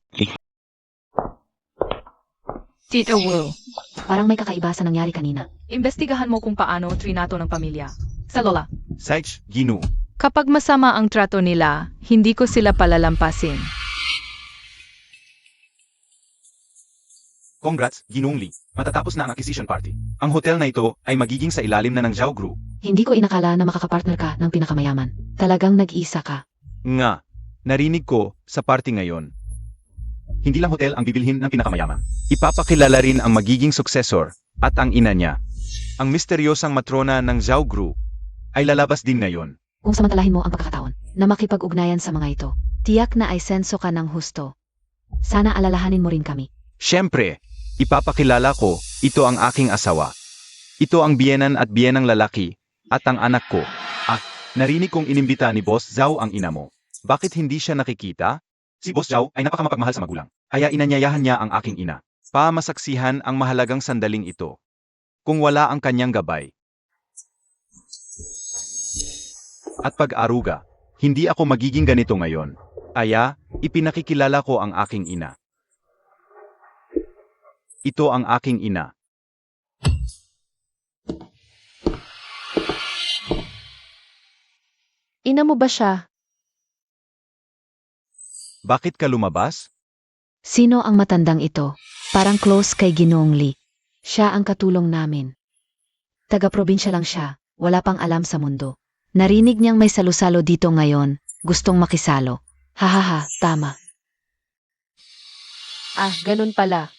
Tito Wu, Parang may kakaiba sa nangyari kanina. imbestigahan mo kung paano trinato ng pamilya. Sa Lola, Saich, Ginu. kapag masama ang trato nila, hindi ko sila palalampasin. Congrats, Ginong Lee. Matatapos na ang acquisition party. Ang hotel na ito ay magiging sa ilalim na ng Zhao Group. Hindi ko inakala na makakapartner ka ng pinakamayaman. Talagang nag-isa ka. Nga, narinig ko sa party ngayon. Hindi lang hotel ang bibilhin ng pinakamayaman. Ipapakilala rin ang magiging successor at ang ina niya. Ang misteryosang matrona ng Zhao Group ay lalabas din ngayon. Kung samantalahin mo ang pagkakataon na makipag-ugnayan sa mga ito, tiyak na ay senso ka ng husto. Sana alalahanin mo rin kami. Siyempre, ipapakilala ko, ito ang aking asawa. Ito ang biyenan at biyenang lalaki at ang anak ko. Narinig kong inimbita ni Boss Zhao ang ina mo. Bakit hindi siya nakikita? Si Boss Zhao ay napakamapagmahal sa magulang. Kaya inanyayahan niya ang aking ina. Pamasaksihan ang mahalagang sandaling ito. Kung wala ang kanyang gabay. At pag-aruga, hindi ako magiging ganito ngayon. Aya, ipinakikilala ko ang aking ina. Ito ang aking ina. Ina mo ba siya? Bakit ka lumabas? Sino ang matandang ito? Parang close kay Ginoong Lee. Siya ang katulong namin. Taga-probinsya lang siya, wala pang alam sa mundo. Narinig niyang may salusalo dito ngayon, gustong makisalo. Hahaha, tama. Ah, ganun pala.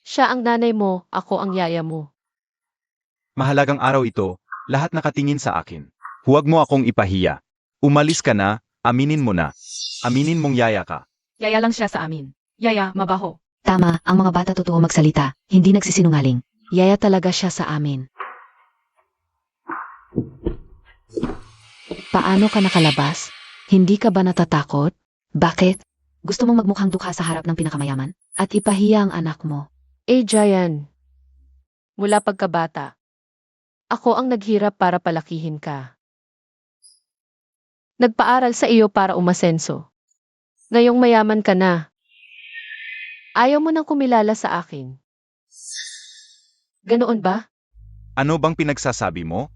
Siya ang nanay mo, ako ang yaya mo. Mahalagang araw ito, lahat nakatingin sa akin. Huwag mo akong ipahiya. Umalis ka na, aminin mo na. Aminin mong yaya ka. Yaya lang siya sa amin. Yaya, mabaho. Tama, ang mga bata totoo magsalita, hindi nagsisinungaling. Yaya talaga siya sa amin. Paano ka nakalabas? Hindi ka ba natatakot? Bakit? Gusto mong magmukhang dukha sa harap ng pinakamayaman? At ipahiya ang anak mo? Jayan. Mula pagkabata. Ako ang naghirap para palakihin ka. Nagpaaral sa iyo para umasenso. Ngayong mayaman ka na. Ayaw mo nang kumilala sa akin. Ganoon ba? Ano bang pinagsasabi mo?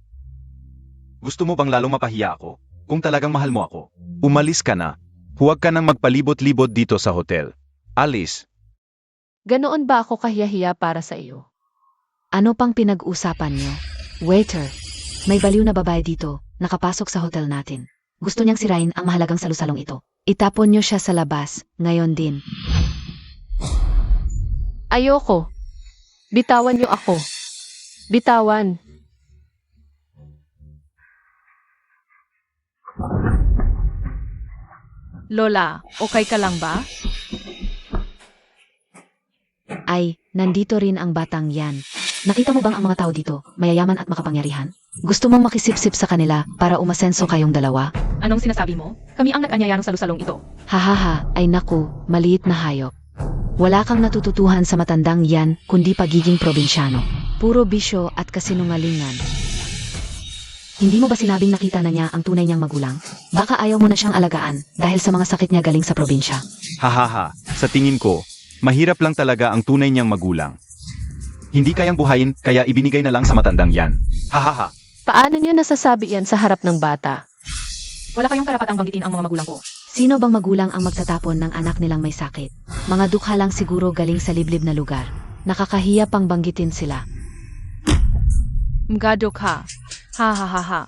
Gusto mo bang lalong mapahiya ako? Kung talagang mahal mo ako, umalis ka na. Huwag ka nang magpalibot-libot dito sa hotel. Alis. Ganoon ba ako kahiyahiya para sa iyo? Ano pang pinag-usapan niyo? Waiter, may baliw na babae dito, nakapasok sa hotel natin. Gusto niyang sirain ang mahalagang salusalong ito. Itapon niyo siya sa labas, ngayon din. Ayoko. Bitawan niyo ako. Bitawan. Lola, okay ka lang ba? Ay, nandito rin ang batang yan. Nakita mo bang ang mga tao dito, mayayaman at makapangyarihan? Gusto mong makisipsip sa kanila para umasenso kayong dalawa? Anong sinasabi mo? Kami ang nag-anyaya ng salusalong ito. Hahaha, ay naku, maliit na hayop. Wala kang natututuhan sa matandang yan kundi pagiging probinsyano. Puro bisyo at kasinungalingan. Hindi mo ba sinabing nakita na niya ang tunay niyang magulang? Baka ayaw mo na siyang alagaan dahil sa mga sakit niya galing sa probinsya. Hahaha, sa tingin ko, mahirap lang talaga ang tunay niyang magulang. Hindi kayang buhayin, kaya ibinigay na lang sa matandang yan. Hahaha. Paano niyo nasasabi yan sa harap ng bata? Wala kayong karapatang banggitin ang mga magulang ko. Sino bang magulang ang magtatapon ng anak nilang may sakit? Mga dukha lang siguro galing sa liblib na lugar. Nakakahiya pang banggitin sila. Mgadok ha. Ha ha ha ha.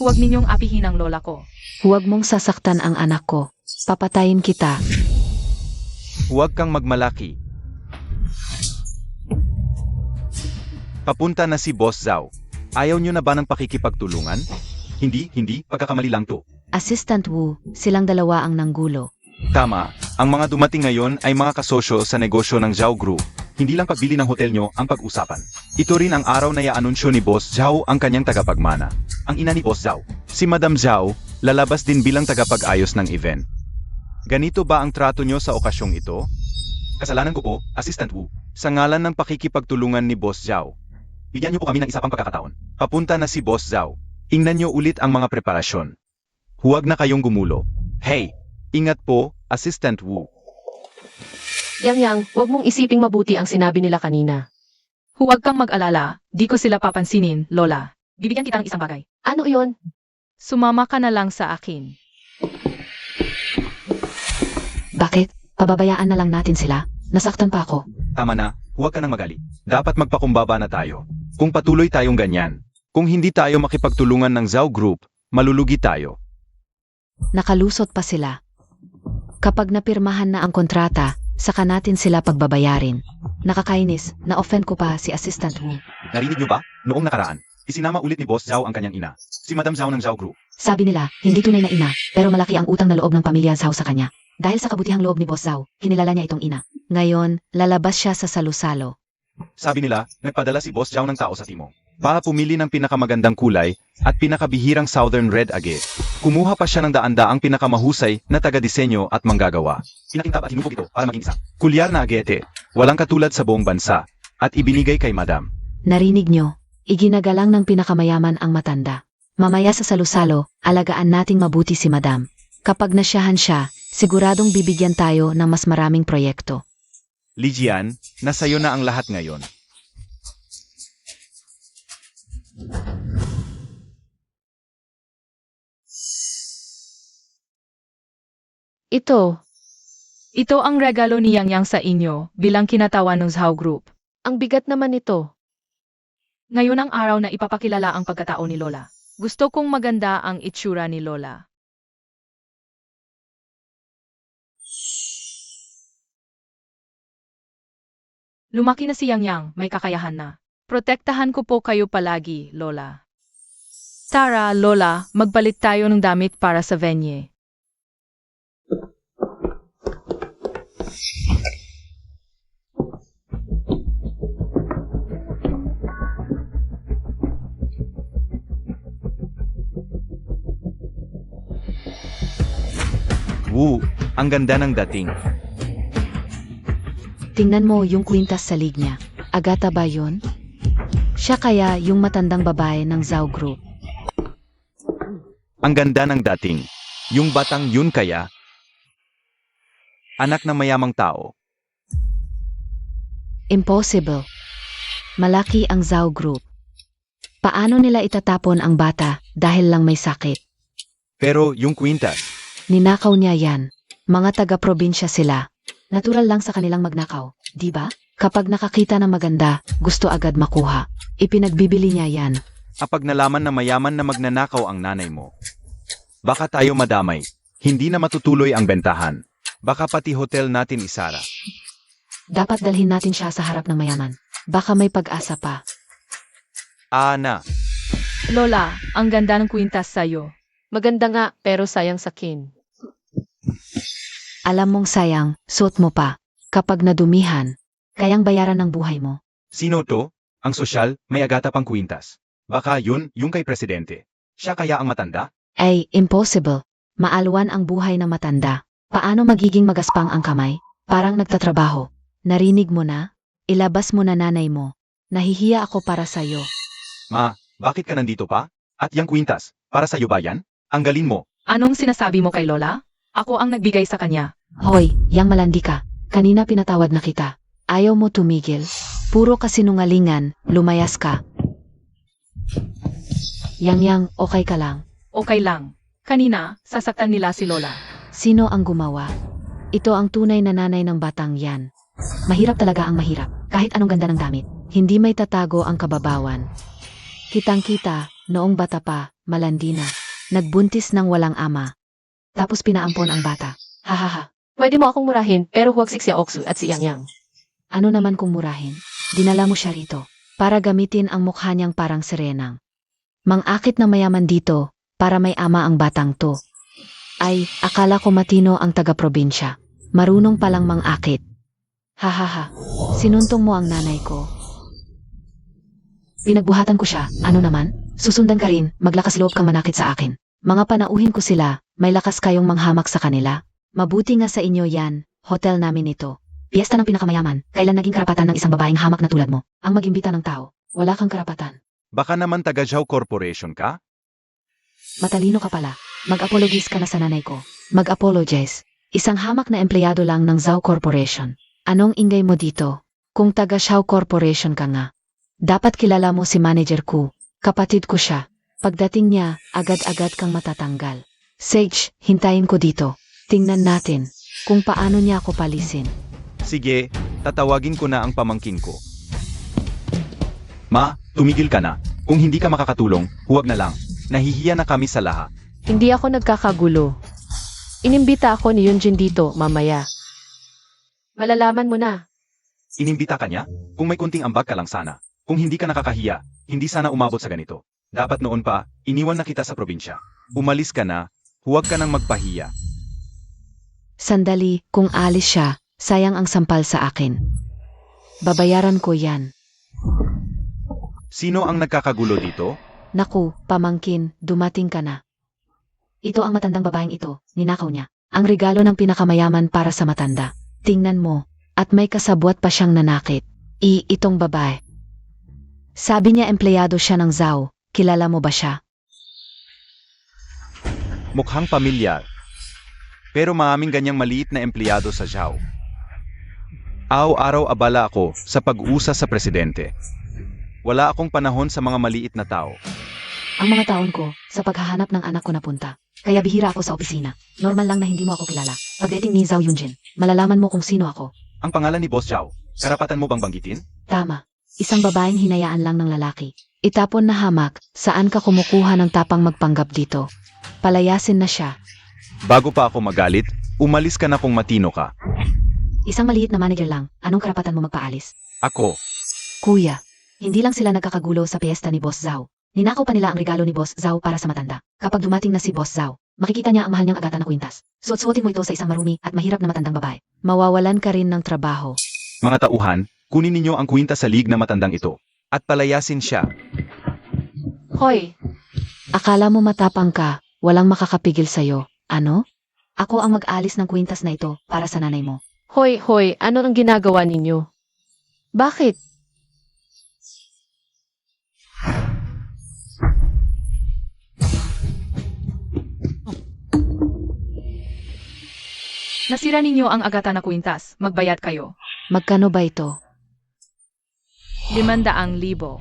Huwag ninyong apihin ang lola ko. Huwag mong sasaktan ang anak ko. Papatayin kita. Huwag kang magmalaki. Papunta na si Boss Zhao. Ayaw niyo na ba ng pakikipagtulungan? Hindi, pagkakamali lang to. Assistant Wu, silang dalawa ang nanggulo. Tama, ang mga dumating ngayon ay mga kasosyo sa negosyo ng Zhao Group. Hindi lang pagbili ng hotel nyo ang pag-usapan. Ito rin ang araw na i-anunsyo ni Boss Zhao ang kanyang tagapagmana. Ang ina ni Boss Zhao, si Madam Zhao, lalabas din bilang tagapag-ayos ng event. Ganito ba ang trato nyo sa okasyong ito? Kasalanan ko po, Assistant Wu, sa ngalan ng pakikipagtulungan ni Boss Zhao. Bigyan niyo po kami ng isa pang pagkakataon. Papunta na si Boss Zhao. Ingnan niyo ulit ang mga preparasyon. Huwag na kayong gumulo. Hey, ingat po, Assistant Wu. Yang, huwag mong isiping mabuti ang sinabi nila kanina. Huwag kang mag-alala. Di ko sila papansinin, lola. Bibigyan kita ng isang bagay. Ano iyon? Sumama ka na lang sa akin. Bakit? Pababayaan na lang natin sila. Nasaktan pa ako. Tama na, huwag ka nang magalit. Dapat magpakumbaba na tayo. Kung patuloy tayong ganyan, kung hindi tayo makipagtulungan ng Zhao Group, malulugi tayo. Nakalusot pa sila. Kapag napirmahan na ang kontrata, saka natin sila pagbabayarin. Nakakainis, na-offend ko pa si Assistant Wu. Narinig niyo ba? Noong nakaraan, isinama ulit ni Boss Zhao ang kanyang ina, si Madam Zhao ng Zhao Group. Sabi nila, hindi tunay na ina, pero malaki ang utang na loob ng pamilya Zhao sa kanya. Dahil sa kabutihang loob ni Boss Zhao, kinilala niya itong ina. Ngayon, lalabas siya sa salusalo. Sabi nila, nagpadala si Boss Zhao ng tao sa timog para pumili ng pinakamagandang kulay at pinakabihirang Southern Red Agate. Kumuha pa siya ng daan-daang pinakamahusay na taga-disenyo at manggagawa. Pinakintab at hinubog ito para maging isa. Kulyar na agete, walang katulad sa buong bansa, at ibinigay kay Madam. Narinig nyo, iginagalang ng pinakamayaman ang matanda. Mamaya sa salusalo, alagaan nating mabuti si Madam. Kapag nasyahan siya, siguradong bibigyan tayo ng mas maraming proyekto. Lijian, nasayo na ang lahat ngayon. Ito, Ito ang regalo ni Yang Yang sa inyo bilang kinatawan ng Zhao Group. ang bigat naman ito. Ngayon ang araw na ipapakilala ang pagkatao ni Lola. Gusto kong maganda ang itsura ni Lola. Lumaki na si Yang Yang, may kakayahan na. Protektahan ko po kayo palagi, Lola. Tara, Lola, magpalit tayo ng damit para sa venue. Woo, ang ganda ng dating. Tingnan mo yung kwintas sa lig niya. Agata ba yun? Siya kaya yung matandang babae ng Zhao Group. Ang ganda ng dating. Yung batang yun kaya? Anak ng mayamang tao. Impossible. Malaki ang Zhao Group. Paano nila itatapon ang bata dahil lang may sakit? Pero yung kwintas, Ninakaw niya yan. Mga taga-probinsya sila. Natural lang sa kanilang magnakaw, di ba? Kapag nakakita ng maganda, gusto agad makuha. Ipinagbibili niya yan. kapag nalaman na mayaman na magnanakaw ang nanay mo, baka tayo madamay. Hindi na matutuloy ang bentahan. Baka pati hotel natin isara. Dapat dalhin natin siya sa harap ng mayaman. Baka may pag-asa pa. Na. Lola, ang ganda ng kwintas sa'yo. Maganda nga, pero sayang sa kin. Alam mong sayang, suot mo pa. Kapag nadumihan, kayang bayaran ng buhay mo. Sino to? Ang sosyal, may agata pang kwintas. Baka yun, yung kay presidente. Siya kaya ang matanda? Ay, impossible. Maalwan ang buhay ng matanda. Paano magiging magaspang ang kamay? Parang nagtatrabaho. Narinig mo na? Ilabas mo na nanay mo. Nahihiya ako para sa'yo. Ma, bakit ka nandito pa? At yung kwintas, para sa'yo ba yan? Ang galin mo. Anong sinasabi mo kay Lola? Ako ang nagbigay sa kanya. Hoy, yang malandi ka. Kanina pinatawad na kita. Ayaw mo tumigil. Puro kasinungalingan, lumayas ka. Yang, okay ka lang. Okay lang. Kanina, sasaktan nila si Lola. Sino ang gumawa? Ito ang tunay na nanay ng batang yan. Mahirap talaga ang mahirap. Kahit anong ganda ng damit, hindi may tatago ang kababawan. Kitang-kita, noong bata pa, malandi na. Nagbuntis ng walang ama. Tapos pinaampon ang bata. Hahaha. Pwede mo akong murahin, pero huwag si Oksu at si Yang Yang. Ano naman kung murahin? Dinala mo siya rito para gamitin ang mukha niyang parang sirenang. Mang-akit na mayaman dito para may ama ang batang to. Ay, akala ko matino ang taga-probinsya. Marunong palang mang-akit. Hahaha. Sinuntong mo ang nanay ko. Pinagbuhatan ko siya. Ano naman? Susundan ka rin, maglakas loob kang manakit sa akin. Mga panauhin ko sila, may lakas kayong manghamak sa kanila. Mabuti nga sa inyo yan, hotel namin ito. Piyesta ng pinakamayaman, kailan naging karapatan ng isang babaeng hamak na tulad mo? Ang magimbita ng tao, wala kang karapatan. Baka naman taga Zhao Corporation ka? Matalino ka pala, mag-apologize ka na sa nanay ko. Mag-apologize. Isang hamak na empleyado lang ng Zhao Corporation. Anong ingay mo dito? Kung taga Zhao Corporation ka nga. Dapat kilala mo si manager ko. Kapatid ko siya. Pagdating niya, agad-agad kang matatanggal. Sage, hintayin ko dito. Tingnan natin kung paano niya ako palisin. Sige, tatawagin ko na ang pamangkin ko. Ma, tumigil ka na. Kung hindi ka makakatulong, huwag na lang. Nahihiya na kami sa lahat. Hindi ako nagkakagulo. Inimbita ako ni Yunjin dito, mamaya. Malalaman mo na. Inimbita ka niya? Kung may kunting ambag ka lang sana. Kung hindi ka nakakahiya, hindi sana umabot sa ganito. Dapat noon pa, iniwan na kita sa probinsya. Umalis ka na, huwag ka nang magpahiya. Sandali, kung alis siya, sayang ang sampal sa akin. Babayaran ko yan. Sino ang nagkakagulo dito? Naku, pamangkin, dumating ka na. Ito ang matandang babaeng ito, ninakaw niya. Ang regalo ng pinakamayaman para sa matanda. Tingnan mo, at may kasabwat pa siyang nanakit. Itong babae. Sabi niya empleyado siya ng Zhao, kilala mo ba siya? Mukhang pamilyar. Pero maaming ganyang maliit na empleyado sa Zhao. Araw-araw abala ako sa pag-usa sa presidente. Wala akong panahon sa mga maliit na tao. Ang mga taon ko, sa paghahanap ng anak ko napunta. Kaya bihira ako sa opisina. Normal lang na hindi mo ako kilala. Pagdating ni Zhao Yunjin, malalaman mo kung sino ako. Ang pangalan ni Boss Zhao, karapatan mo bang banggitin? Tama. Isang babaeng hinayaan lang ng lalaki. Itapon na hamak, saan ka kumukuha ng tapang magpanggap dito? Palayasin na siya. Bago pa ako magalit, umalis ka na kung matino ka. Isang maliit na manager lang, anong karapatan mo magpaalis? Ako, Kuya, hindi lang sila nagkakagulo sa piyesta ni Boss Zhao. Ninakaw pa nila ang regalo ni Boss Zhao para sa matanda. Kapag dumating na si Boss Zhao, makikita niya ang mahal niyang agata na kwintas. Suot-suotin mo ito sa isang marumi at mahirap na matandang babae. Mawawalan ka rin ng trabaho. mga tauhan, kunin ninyo ang kwinta sa lig na matandang ito. At palayasin siya. Hoy, Akala mo matapang ka, walang makakapigil sa'yo. Ano? Ako ang mag-alis ng kwintas na ito para sa nanay mo. hoy, ano ang ginagawa ninyo? Bakit? Nasira ninyo ang agata na kwintas. Magbayad kayo. Magkano ba ito? 500,000.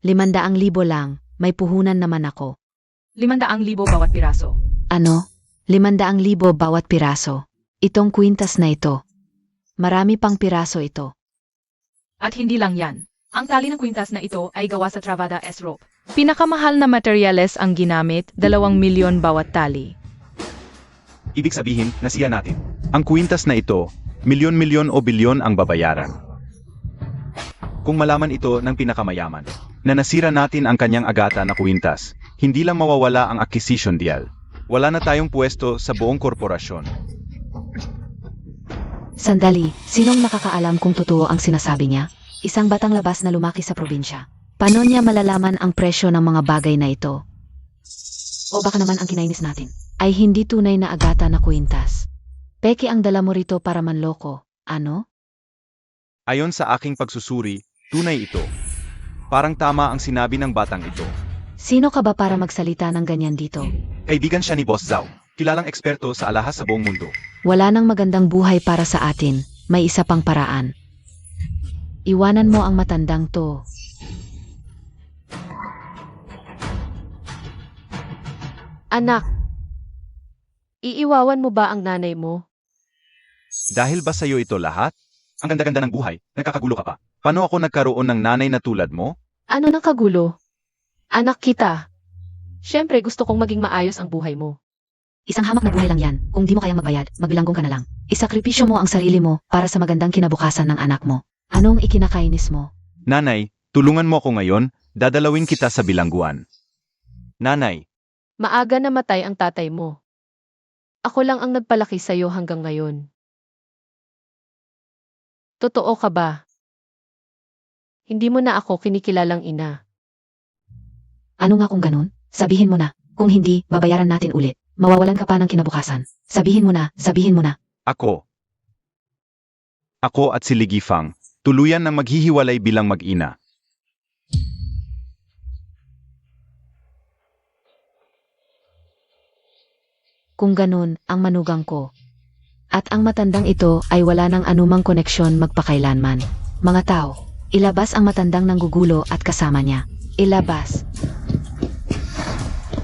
500,000 lang, may puhunan naman ako. 500,000 bawat piraso. Ano? 500,000 bawat piraso. Itong kwintas na ito. Marami pang piraso ito. At hindi lang yan. Ang tali ng kwintas na ito ay gawa sa Travada S rope. Pinakamahal na materyales ang ginamit, 2 milyon bawat tali. Ibig sabihin, nasiya natin. Ang kwintas na ito, milyon-milyon o bilyon ang babayaran. Kung malaman ito ng pinakamayaman, na nasira natin ang kanyang agata na kwintas, hindi lang mawawala ang acquisition deal. Wala na tayong pwesto sa buong korporasyon. Sandali, sinong nakakaalam kung totoo ang sinasabi niya? Isang batang labas na lumaki sa probinsya. Paano niya malalaman ang presyo ng mga bagay na ito? O baka naman ang kinainis natin ay hindi tunay na agata na kwintas. Peke ang dala mo rito para manloko. Ano? Ayon sa aking pagsusuri, tunay ito. Parang tama ang sinabi ng batang ito. Sino ka ba para magsalita ng ganyan dito? Kaibigan siya ni Boss Zhao, kilalang eksperto sa alahas sa buong mundo. Wala nang magandang buhay para sa atin. May isa pang paraan. Iwanan mo ang matandang to. Anak, iiwawan mo ba ang nanay mo? Dahil ba sa'yo ito lahat? Ang ganda-ganda ng buhay, nagkakagulo ka pa. Paano ako nagkaroon ng nanay na tulad mo? Ano nang kagulo? Anak kita. Siyempre gusto kong maging maayos ang buhay mo. Isang hamak na buhay lang yan. Kung di mo kayang magbayad, magbilanggong ka na lang. Isakripisyo mo ang sarili mo para sa magandang kinabukasan ng anak mo. Anong ikinakainis mo? Nanay, tulungan mo ako ngayon, dadalawin kita sa bilangguan. Nanay, Maaga namatay ang tatay mo. Ako lang ang nagpalaki sa'yo hanggang ngayon. Totoo ka ba? Hindi mo na ako kinikilalang ina. Ano nga kung ganun? Sabihin mo na. Kung hindi, babayaran natin ulit. Mawawalan ka pa ng kinabukasan. Sabihin mo na, sabihin mo na. ako. Ako at si Ligifang, tuluyan na maghihiwalay bilang mag-ina. Kung ganun, ang manugang ko. At ang matandang ito ay wala ng anumang koneksyon magpakailanman. Mga tao, ilabas ang matandang nanggugulo at kasama niya. Ilabas.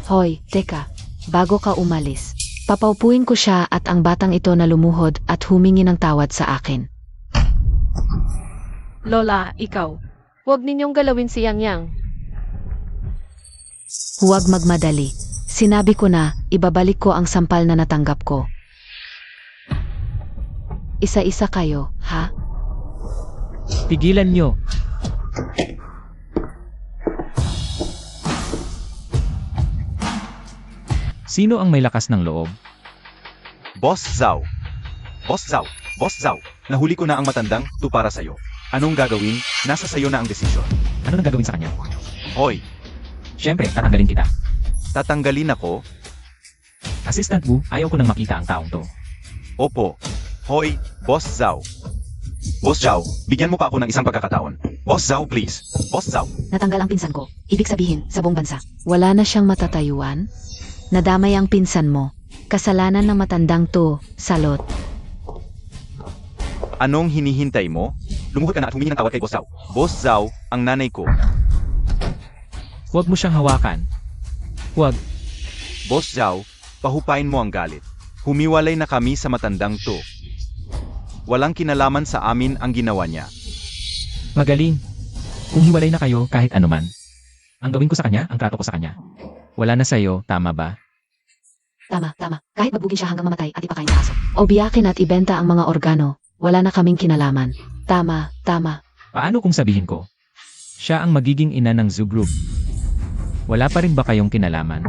Hoy, teka. Bago ka umalis, papaupuin ko siya at ang batang ito na lumuhod at humingi ng tawad sa akin. Lola, ikaw. Huwag ninyong galawin si Yang Yang. Huwag magmadali. Sinabi ko na, ibabalik ko ang sampal na natanggap ko. Isa-isa kayo, ha? Pigilan nyo. Sino ang may lakas ng loob? Boss Zhao. Boss Zhao. Boss Zhao. Nahuli ko na ang matandang to para sa'yo. Anong gagawin? Nasa sayo na ang desisyon. Ano nang gagawin sa kanya? Hoy, Siyempre, tatanggalin kita. tatanggalin ako? Assistant Wu, ayaw ko nang makita ang taong to. Opo. Hoy, Boss Zhao. Boss Zhao, bigyan mo pa ako ng isang pagkakataon. Boss Zhao, please. Boss Zhao. Natanggal ang pinsan ko. Ibig sabihin, sa buong bansa. Wala na siyang matatayuan? Nadamay ang pinsan mo. Kasalanan ng matandang to, salot. Anong hinihintay mo? Lumuhod ka na at humingi ng tawad kay Boss Zhao. Boss Zhao, ang nanay ko. Huwag mo siyang hawakan. Huwag. Boss Zhao, pahupain mo ang galit. Humiwalay na kami sa matandang to. Walang kinalaman sa amin ang ginawa niya. Magaling. Kung hiwalay na kayo kahit anuman. Ang gawin ko sa kanya, ang trato ko sa kanya. Wala na sa'yo, tama ba? Tama. Kahit babugin siya hanggang mamatay at ipakain sa aso. O biyakin at ibenta ang mga organo. Wala na kaming kinalaman. Tama. Paano kung sabihin ko? Siya ang magiging ina ng zoo group. Wala pa rin ba kayong kinalaman?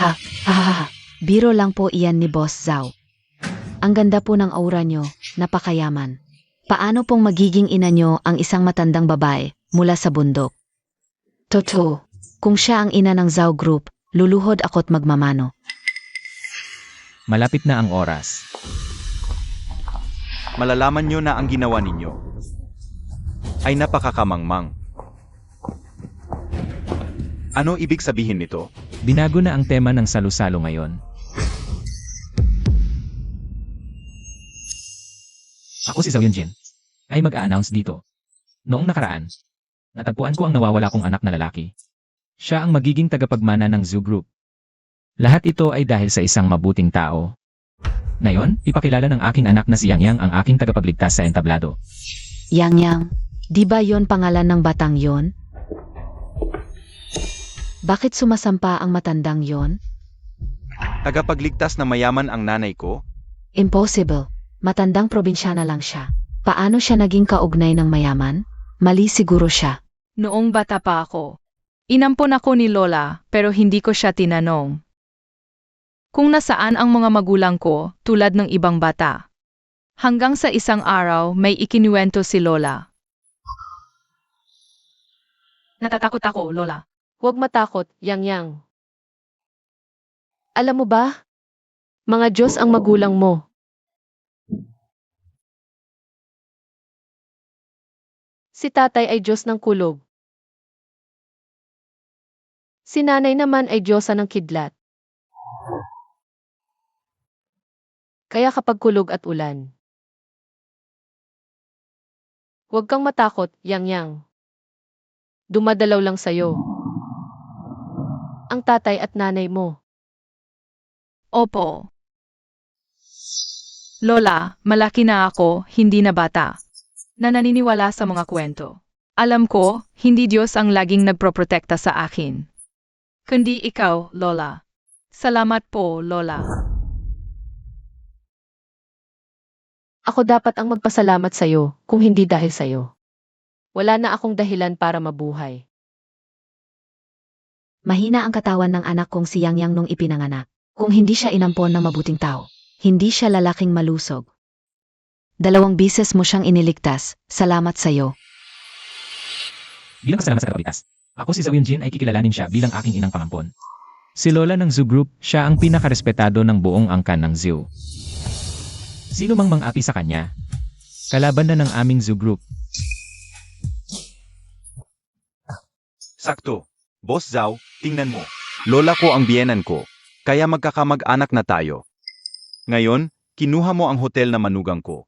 Ha. Biro lang po iyan ni Boss Zhao. Ang ganda po ng aura nyo, napakayaman. Paano pong magiging ina nyo ang isang matandang babae mula sa bundok? Totoo, kung siya ang ina ng Zhao Group, luluhod ako't magmamano. Malapit na ang oras. Malalaman nyo na ang ginawa ninyo ay napakakamangmang. Ano ibig sabihin nito? Binago na ang tema ng salo-salo ngayon. Ako si Zhao Yunjin ay mag-a-announce dito. Noong nakaraan, natagpuan ko ang nawawala kong anak na lalaki. Siya ang magiging tagapagmana ng zoo group. Lahat ito ay dahil sa isang mabuting tao. Ngayon, ipakilala ng aking anak na si Yang ang aking tagapagligtas sa entablado. Yang, di ba yon pangalan ng batang yon? Bakit sumasampa ang matandang yon? Tagapagligtas na mayaman ang nanay ko? Impossible. Matandang probinsyana lang siya. Paano siya naging kaugnay ng mayaman? Mali siguro siya. Noong bata pa ako, inampon ako ni Lola pero hindi ko siya tinanong. Kung nasaan ang mga magulang ko tulad ng ibang bata. Hanggang sa isang araw may ikinuwento si Lola. Natatakot ako, Lola. Huwag matakot, Yang. Alam mo ba? Mga Diyos ang magulang mo. Si tatay ay Diyos ng kulog. Si nanay naman ay Diyosa ng kidlat. Kaya kapag kulog at ulan, huwag kang matakot, Yang. Dumadalaw lang sa'yo ang tatay at nanay mo. Opo. Lola, malaki na ako, hindi na bata. Na naniniwala sa mga kwento. Alam ko, hindi Diyos ang laging nagproprotekta sa akin. Kundi ikaw, Lola. Salamat po, Lola. Ako dapat ang magpasalamat sa'yo, kung hindi dahil sa'yo. Wala na akong dahilan para mabuhay. Mahina ang katawan ng anak kong si Yang nung ipinanganak. Kung hindi siya inampon ng mabuting tao, hindi siya lalaking malusog. 2 bises mo siyang iniligtas, salamat sa'yo. Bilang kasalamat sa tagapagligtas, ako si Zhao Yunjin ay kikilalanin siya bilang aking inang pangampon. Si Lola ng zoo group, siya ang pinakarespetado ng buong angkan ng zoo. Sino mang mang-api sa kanya, kalaban na ng aming zoo group. Sakto. Boss Zhao, tingnan mo. Lola ko ang biyenan ko, kaya magkakamag-anak na tayo. Ngayon, kinuha mo ang hotel na manugang ko.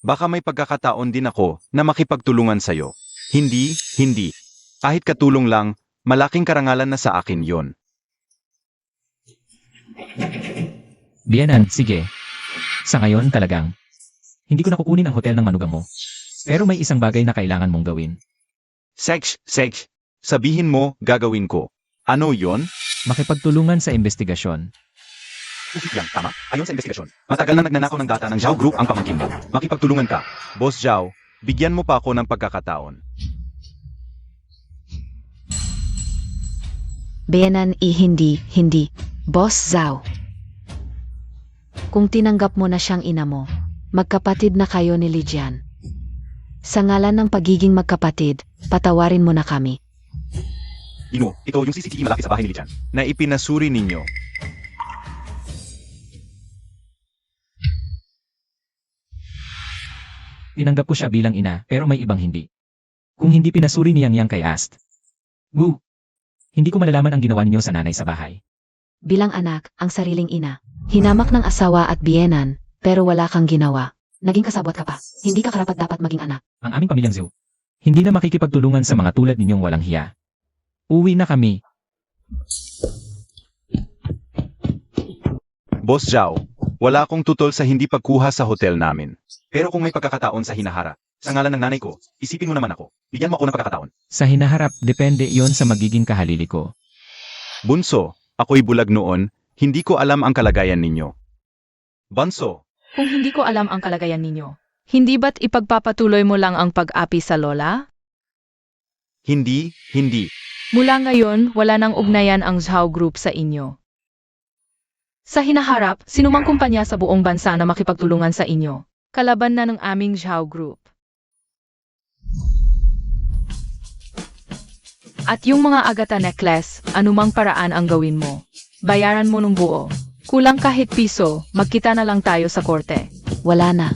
Baka may pagkakataon din ako na makipagtulungan sa'yo. Hindi. Kahit katulong lang, malaking karangalan na sa akin yon. Biyenan, sige. Sa ngayon talagang, hindi ko nakukunin ang hotel ng manugang mo. Pero may isang bagay na kailangan mong gawin. Sex. Sabihin mo, gagawin ko. Ano yon? Makipagtulungan sa investigasyon. Yan, tama. Ayon sa investigasyon, matagal na nagnanakaw ng data ng Zhao Group ang pamangkin mo. Makipagtulungan ka. Boss Zhao, bigyan mo pa ako ng pagkakataon. Benan hindi. Boss Zhao. Kung tinanggap mo na siyang ina mo, magkapatid na kayo ni Lijian. Sa ngalan ng pagiging magkapatid, patawarin mo na kami. Ito yung CCTV malapit sa bahay ni Lijian na ipinasuri ninyo. Tinanggap ko siya bilang ina, pero may ibang hindi. Kung hindi pinasuri ni Yang kay Ast. Woo! Hindi ko malalaman ang ginawa ninyo sa nanay sa bahay. Bilang anak, ang sariling ina. Hinamak ng asawa at biyenan, pero wala kang ginawa. Naging kasabwat ka pa. Hindi ka karapat dapat maging anak. Ang aming pamilyang Zhou, hindi na makikipagtulungan sa mga tulad ninyong walang hiya. Uwi na kami. Boss Zhao, wala akong tutol sa hindi pagkuha sa hotel namin. Pero kung may pagkakataon sa hinaharap, sa ngalan ng nanay ko, isipin mo naman ako. Bigyan mo ako ng pagkakataon. Sa hinaharap, depende iyon sa magiging kahalili ko. Bunso, ako'y bulag noon, hindi ko alam ang kalagayan ninyo. Banso, Kung hindi ko alam ang kalagayan ninyo, hindi ba't ipagpapatuloy mo lang ang pag-api sa lola? hindi. Mula ngayon, wala nang ugnayan ang Zhao Group sa inyo. Sa hinaharap, sinumang kumpanya sa buong bansa na makipagtulungan sa inyo, kalaban na ng aming Zhao Group. At yung mga agata necklace, anumang paraan ang gawin mo. Bayaran mo ng buo. Kulang kahit piso, magkita na lang tayo sa korte. Wala na.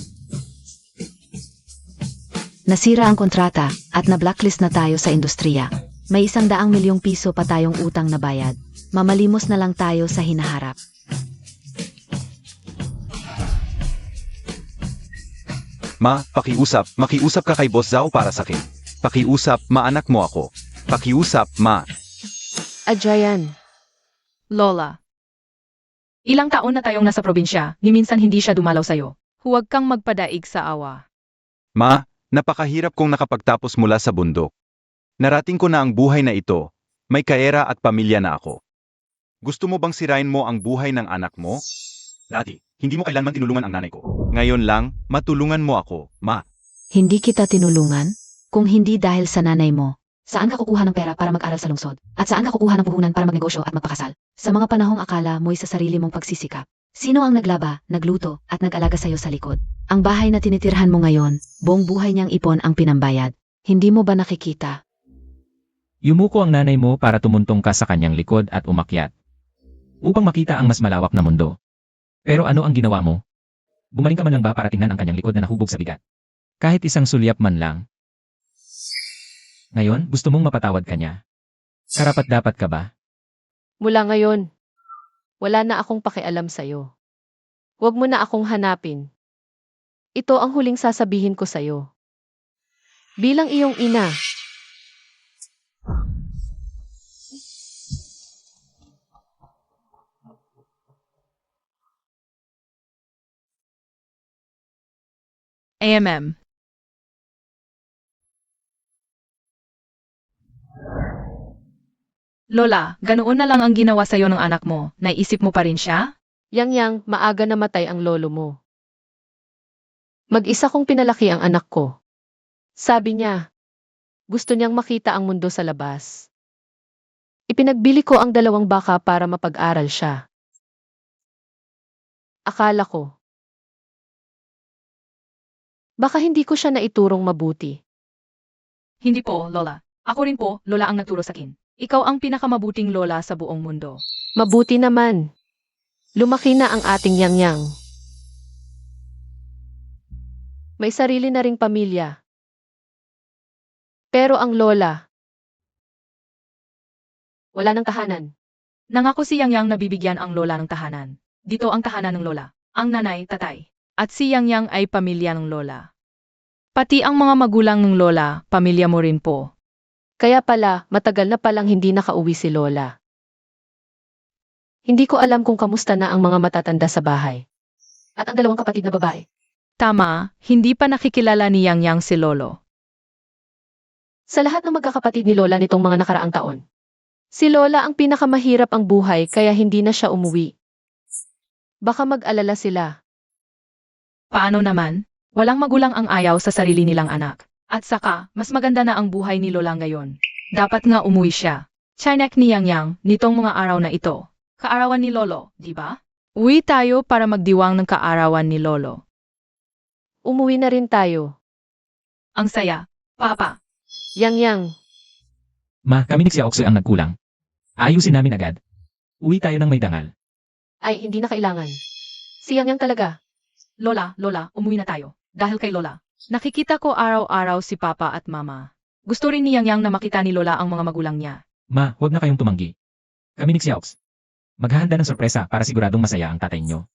Nasira ang kontrata at na-blacklist na tayo sa industriya. May 100 milyong piso pa tayong utang na bayad. Mamalimos na lang tayo sa hinaharap. Ma, makiusap ka kay Boss Zhao para sa akin. Pakiusap, maanak mo ako. Pakiusap, ma. Ajayan. Lola. Ilang taon na tayong nasa probinsya, ni minsan hindi siya dumalaw sa'yo. Huwag kang magpadaig sa awa. Ma, napakahirap kong nakapagtapos mula sa bundok. Narating ko na ang buhay na ito. May kaera at pamilya na ako. Gusto mo bang sirain mo ang buhay ng anak mo? Dati, hindi mo kailanman tinulungan ang nanay ko. Ngayon lang, matulungan mo ako, ma. Hindi kita tinulungan? Kung hindi dahil sa nanay mo, saan ka kukuha ng pera para mag-aral sa lungsod? At saan ka kukuha ng puhunan para magnegosyo at magpakasal? Sa mga panahong akala mo'y sa sarili mong pagsisikap. Sino ang naglaba, nagluto, at nag-alaga sa'yo sa likod? Ang bahay na tinitirhan mo ngayon, buong buhay niyang ipon ang pinambayad. Hindi mo ba nakikita? Yumuko ang nanay mo para tumuntong ka sa kanyang likod at umakyat. Upang makita ang mas malawak na mundo. Pero ano ang ginawa mo? Bumaling ka man lang ba para tingnan ang kanyang likod na nahubog sa bigat? Kahit isang sulyap man lang. Ngayon, gusto mong mapatawad ka niya. Karapat-dapat ka ba? Mula ngayon, wala na akong pakialam sa'yo. Huwag mo na akong hanapin. Ito ang huling sasabihin ko sa'yo. Bilang iyong ina, AMM. Lola, ganoon na lang ang ginawa sa'yo ng anak mo. Naisip mo pa rin siya? Yang maaga namatay ang lolo mo. Mag-isa kong pinalaki ang anak ko. Sabi niya, gusto niyang makita ang mundo sa labas. Ipinagbili ko ang 2 baka para mapag-aral siya. Akala ko, baka hindi ko siya naiturong mabuti. Hindi po, Lola. Ako rin po, Lola ang nagturo sa akin. Ikaw ang pinakamabuting lola sa buong mundo. Mabuti naman. Lumaki na ang ating Yang. May sarili na ring pamilya. Pero ang lola, wala ng tahanan. Nangako si Yang na bibigyan ang lola ng tahanan. Dito ang tahanan ng lola. Ang nanay, tatay. At si Yang ay pamilya ng lola. Pati ang mga magulang ng lola, pamilya mo rin po. Kaya pala, matagal na palang hindi nakauwi si lola. Hindi ko alam kung kamusta na ang mga matatanda sa bahay. At ang 2 kapatid na babae. Tama, hindi pa nakikilala ni Yang si Lolo. Sa lahat ng magkakapatid ni lola nitong mga nakaraang taon. Si lola ang pinakamahirap ang buhay kaya hindi na siya umuwi. Baka mag-alala sila. Paano naman? Walang magulang ang ayaw sa sarili nilang anak. At saka, mas maganda na ang buhay ni Lola ngayon. Dapat nga umuwi siya. Chinek ni Yang nitong mga araw na ito. Kaarawan ni Lolo, di ba? Uwi tayo para magdiwang ng kaarawan ni Lolo. Umuwi na rin tayo. Ang saya. Papa. Yang. Ma, kami ni Xiaoxue ang nagkulang. Ayusin namin agad. Uwi tayo ng may dangal. Ay, hindi na kailangan. Si Yang talaga. Lola, umuwi na tayo. Dahil kay Lola. Nakikita ko araw-araw si Papa at Mama. Gusto rin ni Yang na makita ni Lola ang mga magulang niya. Ma, huwag na kayong tumanggi. Kami ni Xiaox. Maghahanda ng sorpresa para siguradong masaya ang tatay nyo.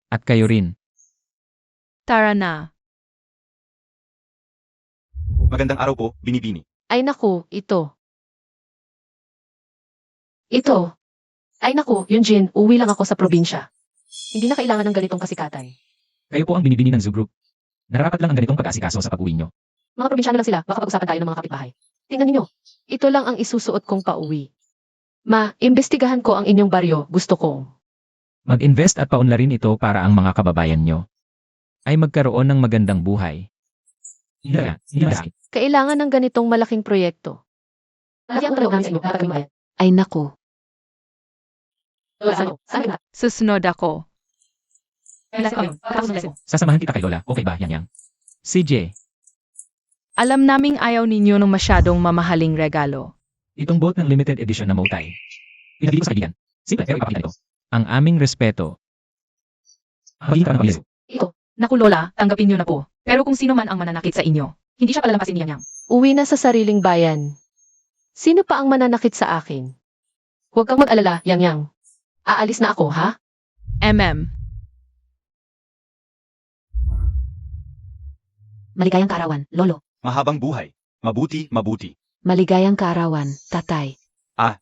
At kayo rin. Tara na. Magandang araw po, Binibini. Ay naku, ito. Ito. Ay naku, Yunjin, uwi lang ako sa probinsya. Hindi na kailangan ng ganitong kasikatan. Kayo po ang binibini ng Zoo Group. Nararapat lang ang ganitong pag-aasikaso sa pag-uwi nyo. Mga probinsyano lang sila, baka pag-usapan tayo ng mga kapitbahay. Tingnan ninyo. Ito lang ang isusuot kong pauwi. Ma, imbestigahan ko ang inyong baryo, gusto ko. Mag-invest at paunlarin ito para ang mga kababayan nyo ay magkaroon ng magandang buhay. Hindi na. Kailangan ng ganitong malaking proyekto. Malaki ang talong namin sa inyo, dapat kami bayad. Ay naku, Saan ka? Susunod ako. Ilan ko yun? Pagkatapos ng lesson. Sasamahan kita kay Lola, okay ba, Yang? CJ, Alam naming ayaw ninyo ng masyadong mamahaling regalo. itong boat ng limited edition na Motay. Pinabili ko sa kaibigan. Simple, pero ipakita nito. Ang aming respeto. Magiging ka ng pamilya. Ito. Naku Lola, tanggapin nyo na po. Pero kung sino man ang mananakit sa inyo, hindi siya palalampasin ni Yang. Uwi na sa sariling bayan. Sino pa ang mananakit sa akin? Huwag kang mag-alala, Yang. Aalis na ako, ha? maligayang kaarawan, lolo. Mahabang buhay. Mabuti, mabuti. Maligayang kaarawan, tatay. Ah.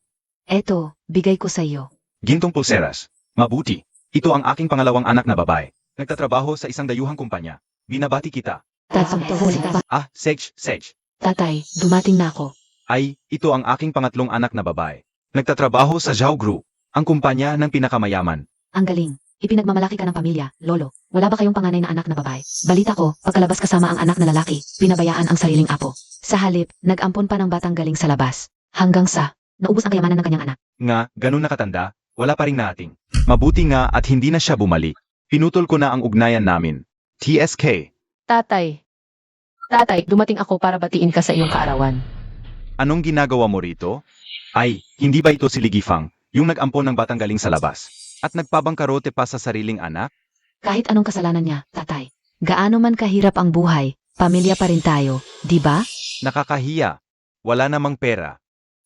Eto, bigay ko sa iyo. Gintong pulseras. Mabuti. Ito ang aking pangalawang anak na babae. Nagtatrabaho sa isang dayuhang kumpanya. Binabati kita. Sej. Tatay, dumating na ako. Ay, ito ang aking pangatlong anak na babae. Nagtatrabaho sa Zhao Group, ang kumpanya ng pinakamayaman. Ang galing. Ipinagmamalaki ka ng pamilya, lolo. Wala ba kayong panganay na anak na babae? Balita ko, pagkalabas kasama ang anak na lalaki, pinabayaan ang sariling apo. Sa halip, nag-ampon pa ng batang galing sa labas. Hanggang sa, naubos ang kayamanan ng kanyang anak. Nga, ganun nakatanda, wala pa rin naating. Mabuti nga at hindi na siya bumalik. Pinutol ko na ang ugnayan namin. TSK. Tatay. Tatay, dumating ako para batiin ka sa iyong kaarawan. Anong ginagawa mo rito? Ay, hindi ba ito si Ligifang, yung nag-ampon ng batang galing sa labas? At nagpabangkarote pa sa sariling anak? Kahit anong kasalanan niya, tatay. Gaano man kahirap ang buhay, pamilya pa rin tayo, di ba? Nakakahiya. Wala namang pera.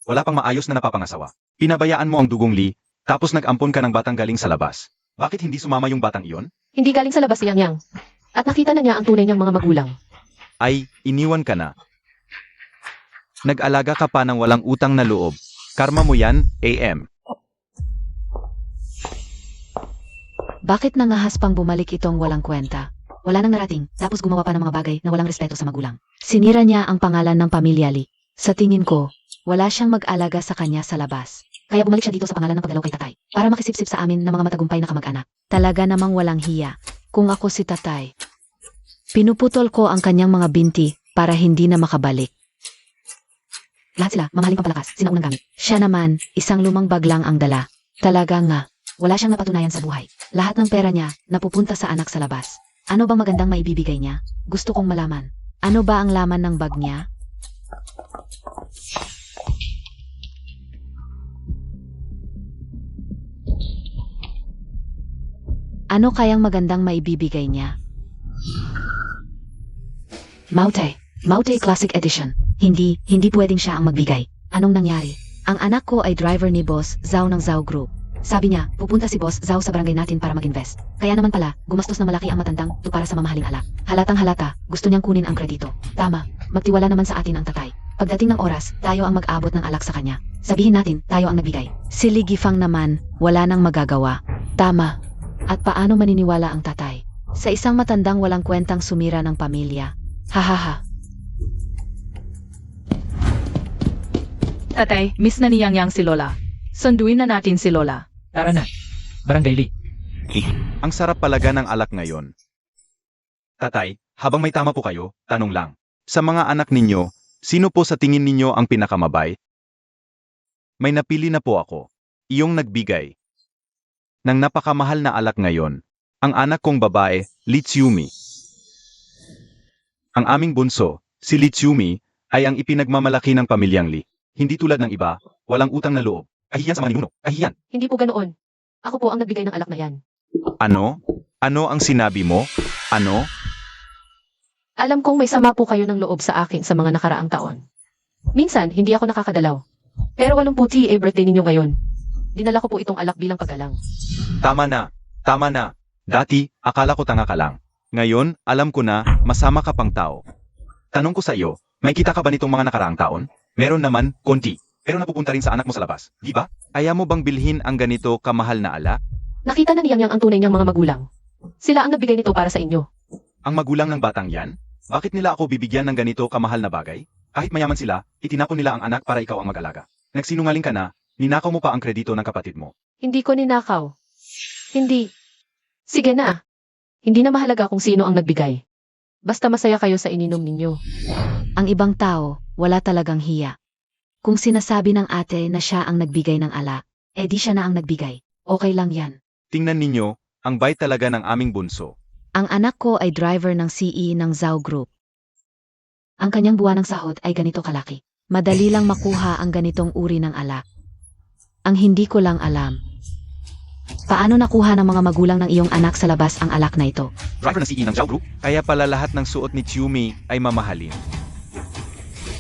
Wala pang maayos na napapangasawa. Pinabayaan mo ang dugong Li, tapos nag-ampon ka ng batang galing sa labas. Bakit hindi sumama yung batang iyon? Hindi galing sa labas si Yang. At nakita na niya ang tunay niyang mga magulang. Ay, iniwan ka na. Nag-alaga ka pa ng walang utang na loob. Karma mo yan, AM. Bakit nangahas pang bumalik itong walang kwenta? Wala nang narating, tapos gumawa pa ng mga bagay na walang respeto sa magulang. Sinira niya ang pangalan ng pamilya Li. Sa tingin ko, wala siyang mag-alaga sa kanya sa labas. Kaya bumalik siya dito sa pangalan ng paggalaw kay tatay, para makisipsip sa amin ng mga matagumpay na kamag-anak. Talaga namang walang hiya. Kung ako si tatay, pinuputol ko ang kanyang mga binti para hindi na makabalik. Lahat sila, mamahaling pampalakas, sinaunang gamit. Siya naman, isang lumang bag lang ang dala. Talaga nga, wala siyang napatunayan sa buhay. Lahat ng pera niya, napupunta sa anak sa labas. Ano bang magandang maibibigay niya? Gusto kong malaman. Ano ba ang laman ng bag niya? Ano kayang magandang maibibigay niya? Maute Classic Edition. Hindi pwedeng siya ang magbigay. Anong nangyari? Ang anak ko ay driver ni Boss Zhao ng Zhao Group. Sabi niya, pupunta si Boss Zhao sa barangay natin para mag-invest. Kaya naman pala, gumastos na malaki ang matandang to para sa mamahaling alak. Halatang halata, gusto niyang kunin ang kredito. Tama, magtiwala naman sa atin ang tatay. Pagdating ng oras, tayo ang mag-abot ng alak sa kanya. Sabihin natin, tayo ang nagbigay. Si Ligifang naman, wala nang magagawa. Tama. At paano maniniwala ang tatay? Sa isang matandang walang kwentang sumira ng pamilya. Hahaha. Tatay, miss na ni Yang si Lola. Sunduin na natin si Lola. Tara na. Barangay Li. Ang sarap palaga ng alak ngayon. Tatay, habang may tama po kayo, tanong lang. Sa mga anak ninyo, sino po sa tingin ninyo ang pinakamabay? May napili na po ako. Iyong nagbigay. Nang napakamahal na alak ngayon, ang anak kong babae, Li Xiumi. Ang aming bunso, si Li Xiumi, ay ang ipinagmamalaki ng pamilyang Li. Hindi tulad ng iba, walang utang na loob. Kahiyan sa manimuno, kahiyan. Hindi po ganoon. Ako po ang nagbigay ng alak na yan. Ano? Ano ang sinabi mo? Ano? Alam kong may sama po kayo ng loob sa akin sa mga nakaraang taon. Minsan, hindi ako nakakadalaw. Pero 80 birthday ninyo ngayon. Dinala ko po itong alak bilang paggalang. Tama na. Tama na. Dati, akala ko tanga ka lang. Ngayon, alam ko na, masama ka pang tao. Tanong ko sa iyo, may kita ka ba nitong mga nakaraang taon? Meron naman, konti. Pero napupunta rin sa anak mo sa labas, di ba? Ayaw mo bang bilhin ang ganito kamahal na alak? Nakita na niyang ang tunay niyang mga magulang. Sila ang nagbigay nito para sa inyo. Ang magulang ng batang yan? Bakit nila ako bibigyan ng ganito kamahal na bagay? Kahit mayaman sila, itinapon nila ang anak para ikaw ang mag-alaga. Nagsinungaling ka na, ninakaw mo pa ang kredito ng kapatid mo. Hindi ko ninakaw. Hindi. Sige na. Hindi na mahalaga kung sino ang nagbigay. Basta masaya kayo sa ininom ninyo. Ang ibang tao, wala talagang hiya. Kung sinasabi ng ate na siya ang nagbigay ng alak, di siya na ang nagbigay. Okay lang yan. Tingnan ninyo, ang bait talaga ng aming bunso. Ang anak ko ay driver ng CE ng Zhao Group. Ang kanyang buwan ng sahod ay ganito kalaki. Madali lang makuha ang ganitong uri ng alak. Ang hindi ko lang alam, paano nakuha ng mga magulang ng iyong anak sa labas ang alak na ito? Driver ng CE ng Zhao Group? Kaya pala lahat ng suot ni Chiumi ay mamahalin.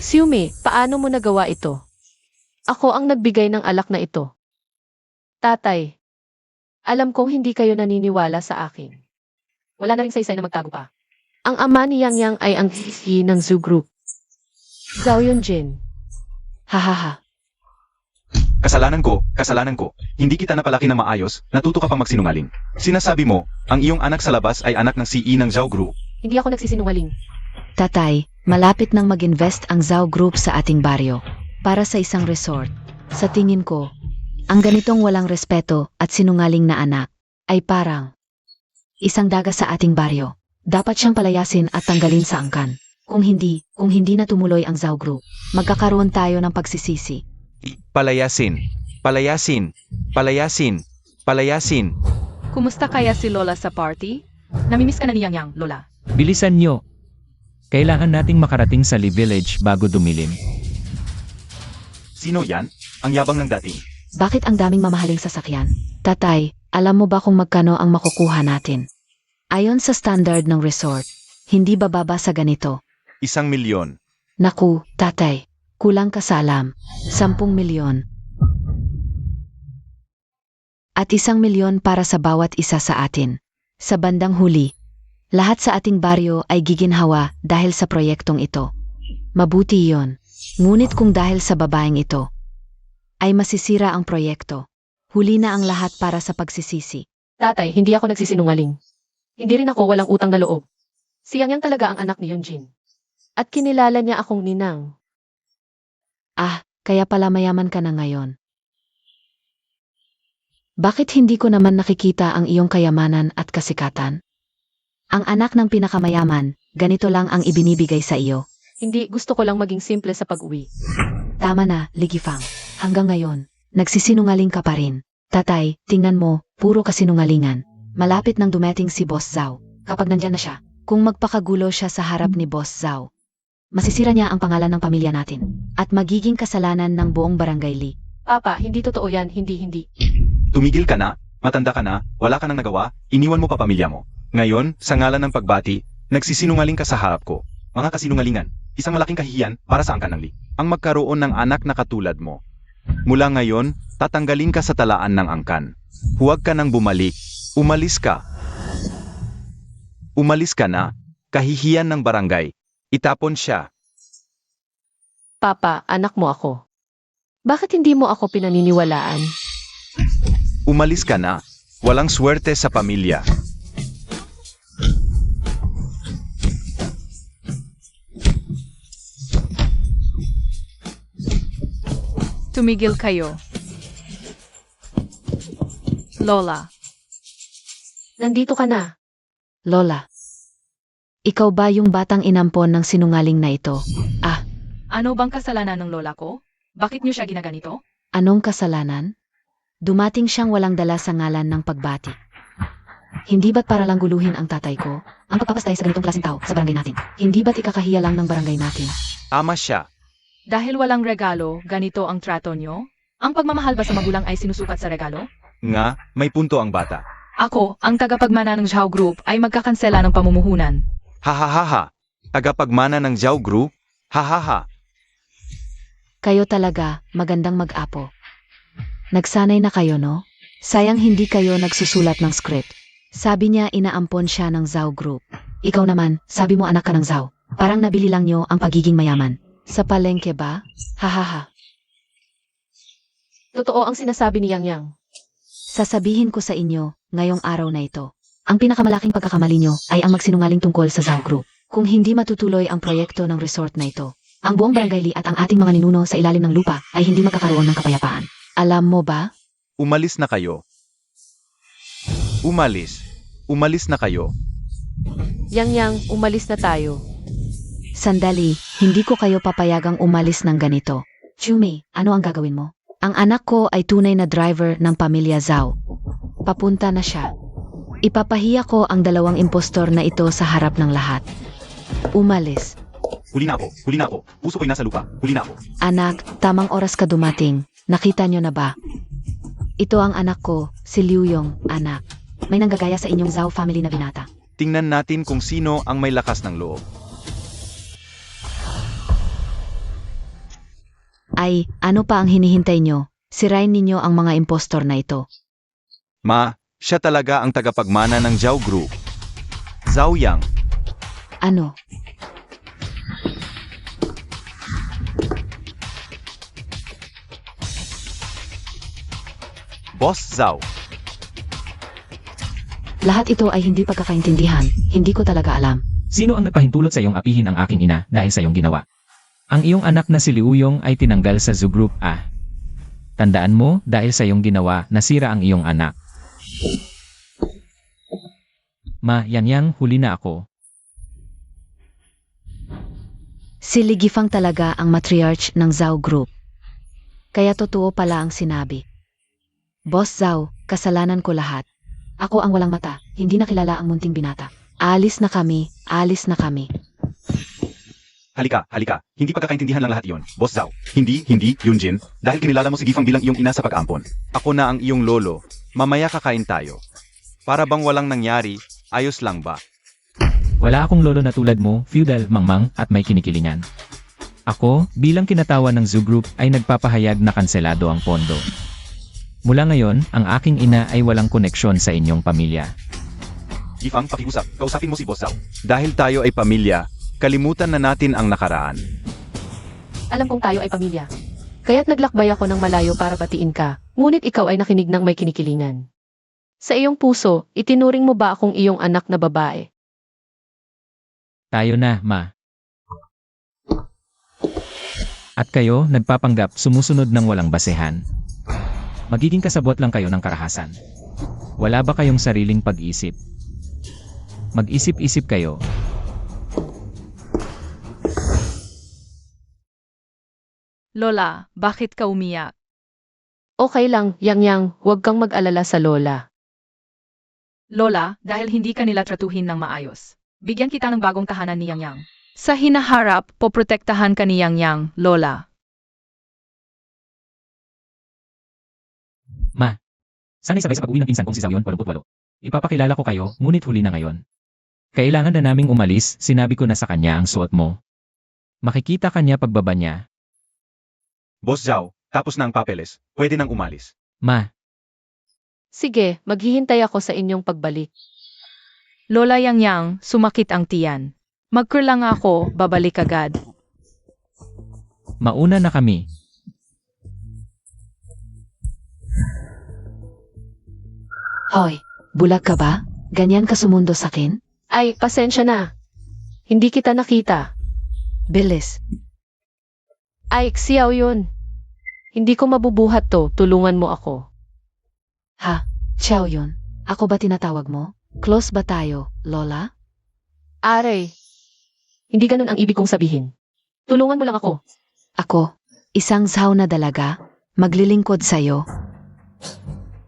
Xiumi, paano mo nagawa ito? Ako ang nagbigay ng alak na ito. Tatay, alam kong hindi kayo naniniwala sa akin. Wala na rin saysay na magtago pa. Ang ama ni Yang Yang ay ang CE ng Zhao Group. Zhao Yunjin. Hahaha. Kasalanan ko. Hindi kita napalaki na maayos, natuto ka pang magsinungaling. Sinasabi mo, ang iyong anak sa labas ay anak ng CE ng Zhao Group. Hindi ako nagsisinungaling. Tatay, malapit nang mag-invest ang Zhao Group sa ating baryo para sa isang resort. Sa tingin ko, ang ganitong walang respeto at sinungaling na anak ay parang isang daga sa ating baryo. Dapat siyang palayasin at tanggalin sa angkan. Kung hindi na tumuloy ang Zhao Group, magkakaroon tayo ng pagsisisi. Palayasin. Kumusta kaya si Lola sa party? Namimiss ka na ni Yang Yang, Lola. Bilisan nyo. Kailangan nating makarating sa Lee Village bago dumilim. Sino yan? Ang yabang ng dating. Bakit ang daming mamahaling sasakyan? Tatay, alam mo ba kung magkano ang makukuha natin? Ayon sa standard ng resort, hindi bababa sa ganito. 1,000,000. Naku, tatay, kulang ka sa alam. 10 milyon. At 1,000,000 para sa bawat isa sa atin. Sa bandang huli, lahat sa ating baryo ay giginhawa dahil sa proyektong ito. Mabuti yon. Ngunit kung dahil sa babaeng ito, ay masisira ang proyekto, huli na ang lahat para sa pagsisisi. Tatay, hindi ako nagsisinungaling. Hindi rin ako walang utang na loob. Si Yang Yang talaga ang anak ni Yunjin. At kinilala niya akong ninang. Kaya pala mayaman ka na ngayon. Bakit hindi ko naman nakikita ang iyong kayamanan at kasikatan? Ang anak ng pinakamayaman, ganito lang ang ibinibigay sa iyo. Hindi, gusto ko lang maging simple sa pag-uwi. Tama na, Ligifang. Hanggang ngayon, nagsisinungaling ka pa rin. Tatay, tingnan mo, puro kasinungalingan. Malapit nang dumating si Boss Zhao. Kapag nandyan na siya, kung magpakagulo siya sa harap ni Boss Zhao, masisira niya ang pangalan ng pamilya natin at magiging kasalanan ng buong barangay Li. Papa, hindi totoo yan, hindi. Tumigil ka na, matanda ka na, wala ka nang nagawa, iniwan mo pa pamilya mo. Ngayon, sa ngalan ng pagbati, nagsisinungaling ka sa harap ko. Mga kasinungalingan, isang malaking kahihiyan para sa angkan ng Li. Ang magkaroon ng anak na katulad mo. Mula ngayon, tatanggalin ka sa talaan ng angkan. Huwag ka nang bumalik. Umalis ka. Umalis ka na. Kahihiyan ng barangay. Itapon siya. Papa, anak mo ako. Bakit hindi mo ako pinaniniwalaan? Umalis ka na. Walang swerte sa pamilya. Tumigil kayo. Lola, Nandito ka na. Lola, ikaw ba yung batang inampon ng sinungaling na ito? ano bang kasalanan ng lola ko? Bakit niyo siya ginaganito? Anong kasalanan? Dumating siyang walang dala sa ngalan ng pagbati. Hindi ba't para lang guluhin ang tatay ko? Ang pagpapastay sa ganitong klaseng tao sa barangay natin. Hindi ba't ikakahiya lang ng barangay natin? Ama siya. Dahil walang regalo, ganito ang trato niyo? Ang pagmamahal ba sa magulang ay sinusukat sa regalo? Nga, may punto ang bata. Ako, ang tagapagmana ng Zhao Group ay magkakansela ng pamumuhunan. Tagapagmana ng Zhao Group? Hahaha. Kayo talaga, magandang mag-apo. Nagsanay na kayo, no? Sayang hindi kayo nagsusulat ng script. Sabi niya inaampon siya ng Zhao Group. Ikaw naman, sabi mo anak ka ng Zhao. Parang nabili lang niyo ang pagiging mayaman. Sa palengke ba? Hahaha. Totoo ang sinasabi ni Yang Yang. Sasabihin ko sa inyo, ngayong araw na ito. Ang pinakamalaking pagkakamali niyo ay ang magsinungaling tungkol sa Zhao Group. Kung hindi matutuloy ang proyekto ng resort na ito, ang buong barangay Li at ang ating mga ninuno sa ilalim ng lupa ay hindi magkakaroon ng kapayapaan. Alam mo ba? Umalis na kayo. Umalis. Umalis na kayo. Yang Yang, umalis na tayo. Sandali, hindi ko kayo papayagang umalis ng ganito. Chumi, ano ang gagawin mo? Ang anak ko ay tunay na driver ng pamilya Zhao. Papunta na siya. Ipapahiya ko ang dalawang impostor na ito sa harap ng lahat. Umalis. Huli na ako. Huli na ako. Puso ko'y nasa lupa. Huli na ako. Anak, tamang oras ka dumating. Nakita nyo na ba? Ito ang anak ko, si Liu Yong, anak. May nanggagaya sa inyong Zhao family na binata. Tingnan natin kung sino ang may lakas ng loob. Ay, ano pa ang hinihintay nyo? Sirain ninyo ang mga impostor na ito. Ma, siya talaga ang tagapagmana ng Zhao Group. Zhao Yang. Ano? Boss Zhao. Lahat ito ay hindi pagkakaintindihan. Hindi ko talaga alam. Sino ang nagpahintulot sa iyong apihin ang aking ina dahil sa iyong ginawa? Ang iyong anak na si Liu Yong ay tinanggal sa Zhao Group. Tandaan mo, dahil sa iyong ginawa, nasira ang iyong anak. Ma, Yang Yang, huli na ako. Si Li Gifang talaga ang matriarch ng Zhao Group. Kaya totoo pala ang sinabi. Boss Zhao, kasalanan ko lahat. Ako ang walang mata, hindi nakilala ang munting binata. Alis na kami, alis na kami. Halika, halika. Hindi pagkakaintindihan lang lahat iyon. Boss Zhao. Hindi, Yunjin. Dahil kinilala mo si Gifang bilang iyong ina sa pag-aampon. Ako na ang iyong lolo. Mamaya kakain tayo. Para bang walang nangyari, ayos lang ba? Wala akong lolo na tulad mo, feudal, mangmang, at may kinikilingan. Ako, bilang kinatawan ng Zhao Group, ay nagpapahayag na kanselado ang pondo. Mula ngayon, ang aking ina ay walang koneksyon sa inyong pamilya. Gifang, pakiusap. Kausapin mo si Boss Zhao. Dahil tayo ay pamilya, kalimutan na natin ang nakaraan. Alam kong tayo ay pamilya. Kaya't naglakbay ako ng malayo para batiin ka, ngunit ikaw ay nakinig ng may kinikilingan. Sa iyong puso, itinuring mo ba akong iyong anak na babae? Tayo na, ma. At kayo, nagpapanggap, sumusunod ng walang basehan. Magiging kasabot lang kayo ng karahasan. Wala ba kayong sariling pag-isip? Mag-isip-isip kayo. Lola, bakit ka umiyak? Okay lang, Yang Yang, huwag kang mag-alala sa lola. Lola, dahil hindi ka nila tratuhin ng maayos. Bigyan kita ng bagong tahanan ni Yang Yang. Sa hinaharap, poprotektahan ka ni Yang Yang, Lola. Ma, sana'y sabay sa pag-uwi ng pinsan kong si Zhao Yun 88. Ipapakilala ko kayo, ngunit huli na ngayon. Kailangan na naming umalis, sinabi ko na sa kanya ang suot mo. Makikita kanya pagbaba niya. Boss Zhao, tapos na ang papeles. Pwede nang umalis. Ma, Sige, maghihintay ako sa inyong pagbalik. Lola Yang Yang, sumakit ang tiyan. Magkurlang ako, babalik agad. mauna na kami. Hoy, bulag ka ba? Ganyan ka sumundo sa akin? Ay, pasensya na. Hindi kita nakita. Bilis. Ay, Xiao yun. Hindi ko mabubuhat to, tulungan mo ako. Ha? Xiao yun. Ako ba tinatawag mo? Close ba tayo, Lola? Aray, hindi ganun ang ibig kong sabihin. Tulungan mo lang ako. Ako, isang Zhao na dalaga, maglilingkod sa'yo.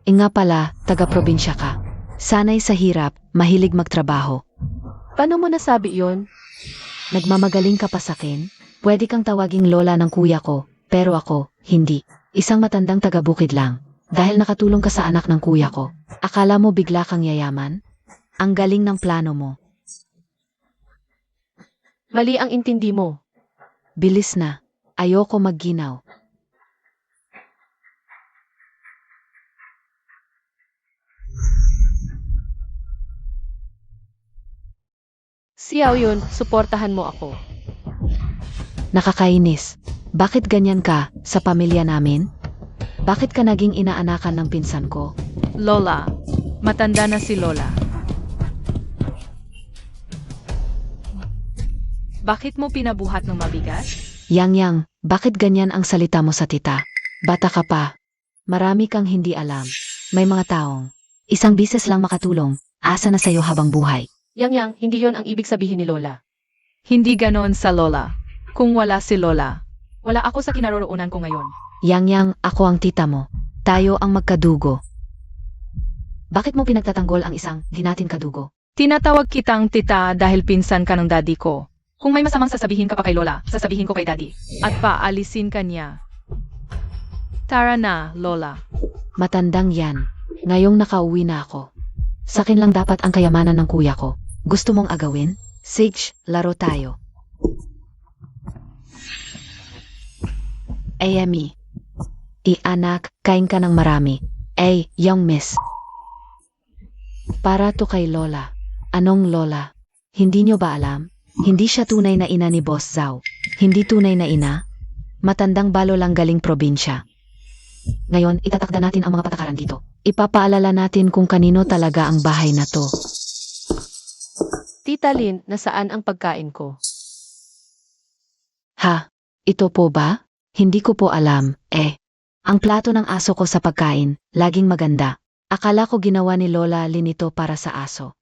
Nga pala, taga-probinsya ka. Sanay sa hirap, mahilig magtrabaho. Paano mo nasabi yon? Nagmamagaling ka pa sa'kin? Pwede kang tawaging lola ng kuya ko, pero ako, hindi. Isang matandang taga-bukid lang. Dahil nakatulong ka sa anak ng kuya ko. Akala mo bigla kang yayaman? Ang galing ng plano mo. Mali ang intindi mo. Bilis na. Ayoko magginaw. Xiao Yun, suportahan mo ako. Nakakainis. Bakit ganyan ka sa pamilya namin? Bakit ka naging inaanakan ng pinsan ko? Lola, matanda na si Lola. Bakit mo pinabuhat ng mabigat? Yang, bakit ganyan ang salita mo sa tita? Bata ka pa. Marami kang hindi alam. May mga taong isang bises lang makatulong, asa na sa'yo habang buhay. Yang, hindi yon ang ibig sabihin ni Lola. Hindi ganoon sa Lola. Kung wala si Lola, wala ako sa kinaroroonan ko ngayon. Yang, ako ang tita mo. Tayo ang magkadugo. Bakit mo pinagtatanggol ang isang di natin kadugo? Tinatawag kitang tita dahil pinsan ka ng daddy ko. Kung may masamang sasabihin ka pa kay Lola, sasabihin ko kay daddy. At paalisin ka niya. Tara na, Lola. Matandang yan. Ngayong nakauwi na ako. Sakin lang dapat ang kayamanan ng kuya ko. Gusto mong agawin? Sage, laro tayo. Amy. Anak, kain ka ng marami. Young miss. Para to kay Lola. Anong Lola? Hindi nyo ba alam? Hindi siya tunay na ina ni Boss Zhao. Hindi tunay na ina. Matandang balo lang galing probinsya. Ngayon, itatakda natin ang mga patakaran dito. Ipapaalala natin kung kanino talaga ang bahay na to. Tita Lin, nasaan ang pagkain ko? Ha? Ito po ba? Hindi ko po alam. Ang plato ng aso ko sa pagkain, laging maganda. Akala ko ginawa ni Lola Lin ito para sa aso.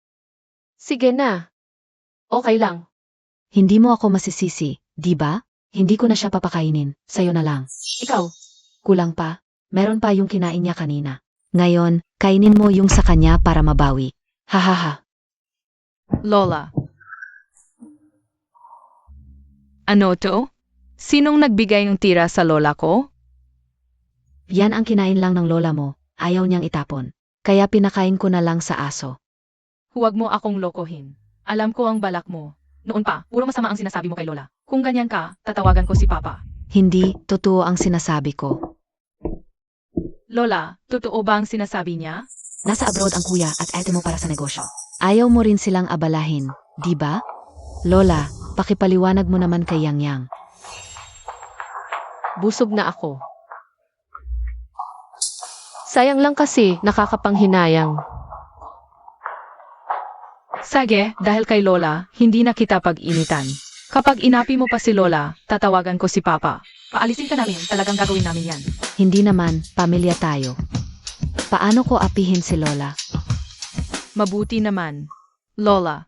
Sige na. Okay lang. Hindi mo ako masisisi, di ba? Hindi ko na siya papakainin. Sa'yo na lang. Ikaw, Kulang pa. Meron pa yung kinain niya kanina. Ngayon, kainin mo yung sa kanya para mabawi. Hahaha. Lola. Ano to? Sinong nagbigay ng tira sa lola ko? Yan ang kinain lang ng lola mo. Ayaw niyang itapon. Kaya pinakain ko na lang sa aso. Huwag mo akong lokohin. Alam ko ang balak mo. Noon pa, puro masama ang sinasabi mo kay Lola. Kung ganyan ka, tatawagan ko si Papa. Hindi, totoo ang sinasabi ko. Lola, totoo ba ang sinasabi niya? Nasa abroad ang kuya at ate mo para sa negosyo. Ayaw mo rin silang abalahin, di ba? Lola, pakipaliwanag mo naman kay Yang. busog na ako. Sayang lang kasi, nakakapanghinayang. Sige, dahil kay Lola, hindi na kita pag-initan. Kapag inapi mo pa si Lola, tatawagan ko si Papa. Paalisin ka namin, talagang gagawin namin yan. Hindi naman, pamilya tayo. Paano ko apihin si Lola? Mabuti naman. Lola,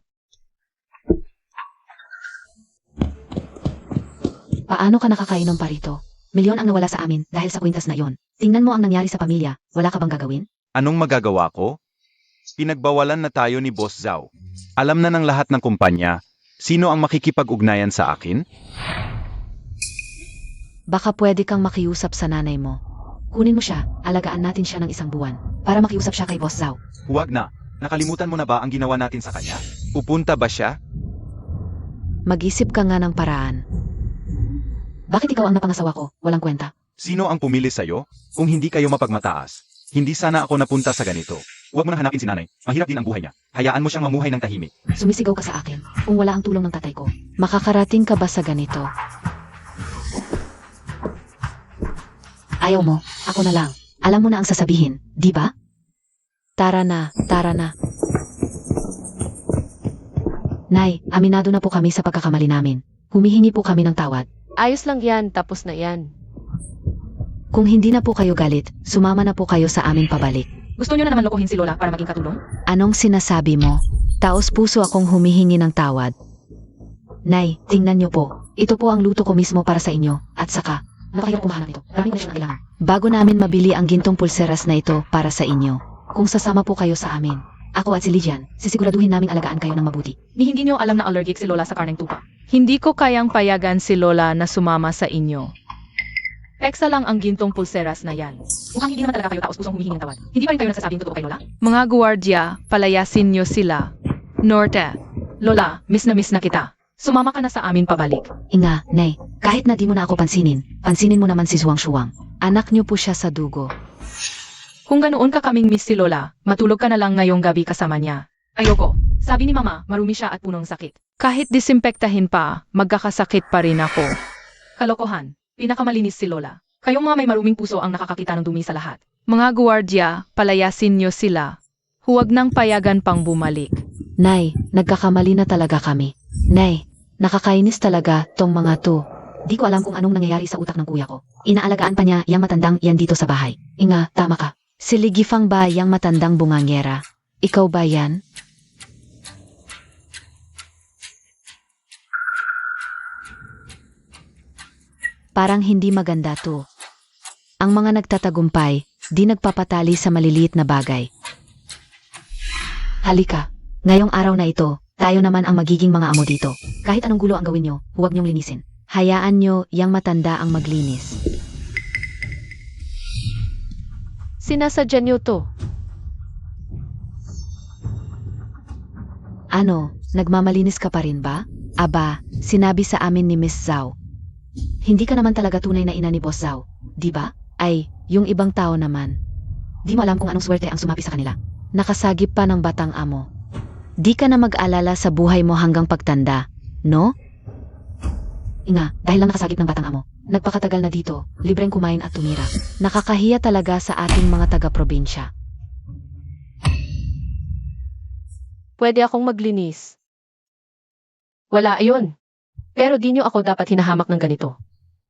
Paano ka nakakainom pa rito? Milyon ang nawala sa amin dahil sa kwintas na yon. Tingnan mo ang nangyari sa pamilya. Wala ka bang gagawin? Anong magagawa ko? Pinagbawalan na tayo ni Boss Zhao. Alam na ng lahat ng kumpanya, sino ang makikipag-ugnayan sa akin? Baka pwede kang makiusap sa nanay mo. Kunin mo siya, alagaan natin siya ng 1 buwan para makiusap siya kay Boss Zhao. Huwag na. Nakalimutan mo na ba ang ginawa natin sa kanya? Pupunta ba siya? Mag-isip ka nga ng paraan. Bakit ikaw ang napangasawa ko? Walang kwenta. Sino ang pumili sa'yo? Kung hindi kayo mapagmataas, hindi sana ako napunta sa ganito. Huwag mo na hanapin si nanay. Mahirap din ang buhay niya. Hayaan mo siyang mamuhay ng tahimik. Sumisigaw ka sa akin kung wala ang tulong ng tatay ko. Makakarating ka ba sa ganito? Ayaw mo, ako na lang. Alam mo na ang sasabihin, di ba? Tara na, tara na. Nay, aminado na po kami sa pagkakamali namin. Humihingi po kami ng tawad. Ayos lang yan, tapos na yan. Kung hindi na po kayo galit, sumama na po kayo sa amin pabalik. gusto niyo na naman lokohin si Lola para maging katulong? Anong sinasabi mo? Taos puso akong humihingi ng tawad. Nay, tingnan niyo po. Ito po ang luto ko mismo para sa inyo. At saka, napakahirap kumahanap nito. Maraming na siyang kailangan. Bago namin mabili ang gintong pulseras na ito para sa inyo. Kung sasama po kayo sa amin, ako at si Lijian, sisiguraduhin naming alagaan kayo ng mabuti. Ni hindi niyo alam na allergic si Lola sa karneng tupa. Hindi ko kayang payagan si Lola na sumama sa inyo. Peksa lang ang gintong pulseras na yan. Mukhang hindi naman talaga kayo taos pusong humihingi ng tawad. Hindi pa rin kayo nagsasabing totoo kay Lola? Mga guwardiya, palayasin niyo sila. Norte, Lola, miss na kita. Sumama ka na sa amin pabalik. Inga, Nay, Kahit na di mo na ako pansinin mo naman si Zhuang Shuang. Anak niyo po siya sa dugo. Kung ganoon ka kaming miss si Lola, matulog ka na lang ngayong gabi kasama niya. Ayoko. Sabi ni Mama, marumi siya at punong sakit. Kahit disimpektahin pa, magkakasakit pa rin ako. Kalokohan. Pinakamalinis si Lola. Kayong mga may maruming puso ang nakakakita ng dumi sa lahat. Mga guwardiya, palayasin niyo sila. Huwag nang payagan pang bumalik. Nay, nagkakamali na talaga kami. Nay, nakakainis talaga tong mga to. Di ko alam kung anong nangyayari sa utak ng kuya ko. Inaalagaan pa niya yang matandang yan dito sa bahay. Inga, tama ka. Si Ligifang ba yang matandang bungangera? Ikaw ba yan? Parang hindi maganda to. Ang mga nagtatagumpay, di nagpapatali sa maliliit na bagay. Halika, ngayong araw na ito, tayo naman ang magiging mga amo dito. Kahit anong gulo ang gawin nyo, huwag nyong linisin. Hayaan nyo yang matanda ang maglinis. Sinasadya niyo to. Ano, nagmamalinis ka pa rin ba? Aba, sinabi sa amin ni Miss Zhao. Hindi ka naman talaga tunay na ina ni Boss Zhao, di ba? Ay, yung ibang tao naman. Di mo alam kung anong swerte ang sumapi sa kanila. Nakasagip pa ng batang amo. Di ka na mag-alala sa buhay mo hanggang pagtanda, no? Inga, dahil lang nakasagip ng batang amo, nagpakatagal na dito, libreng kumain at tumira. Nakakahiya talaga sa ating mga taga-probinsya. Pwede akong maglinis. Wala, ayun. Pero di niyo ako dapat hinahamak ng ganito.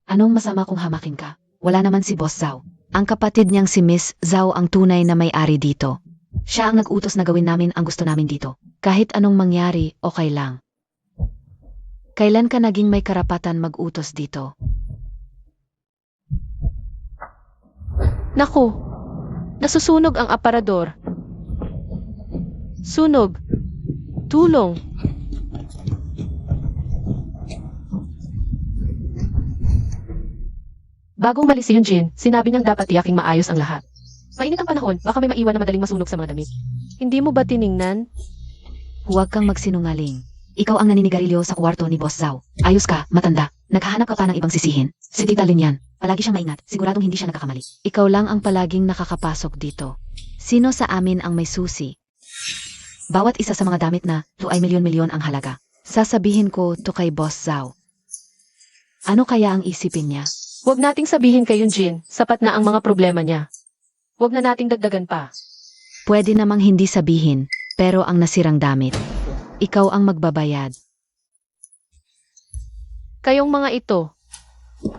Anong masama kung hamakin ka? Wala naman si Boss Zhao. Ang kapatid niyang si Miss Zhao ang tunay na may-ari dito. Siya ang nag-utos na gawin namin ang gusto namin dito. Kahit anong mangyari, okay lang. Kailan ka naging may karapatan mag-utos dito? Naku, nasusunog ang aparador. Sunog. Tulong. Bago umalis si Yunjin, sinabi niyang dapat tiyaking maayos ang lahat. Mainit ang panahon, baka may maiwan na madaling masunog sa mga damit. Hindi mo ba tiningnan? Huwag kang magsinungaling. Ikaw ang naninigarilyo sa kwarto ni Boss Zhao. Ayos ka, matanda. Naghahanap ka pa ng ibang sisihin. Si Tita Lin yan. Palagi siyang maingat. Siguradong hindi siya nagkakamali. Ikaw lang ang palaging nakakapasok dito. Sino sa amin ang may susi? Bawat isa sa mga damit na to ay milyon-milyon ang halaga. Sasabihin ko to kay Boss Zhao. Ano kaya ang isipin niya? Huwag nating sabihin kay Yunjin, sapat na ang mga problema niya. Huwag na nating dagdagan pa. Pwede namang hindi sabihin, pero ang nasirang damit. Ikaw ang magbabayad. Kayong mga ito,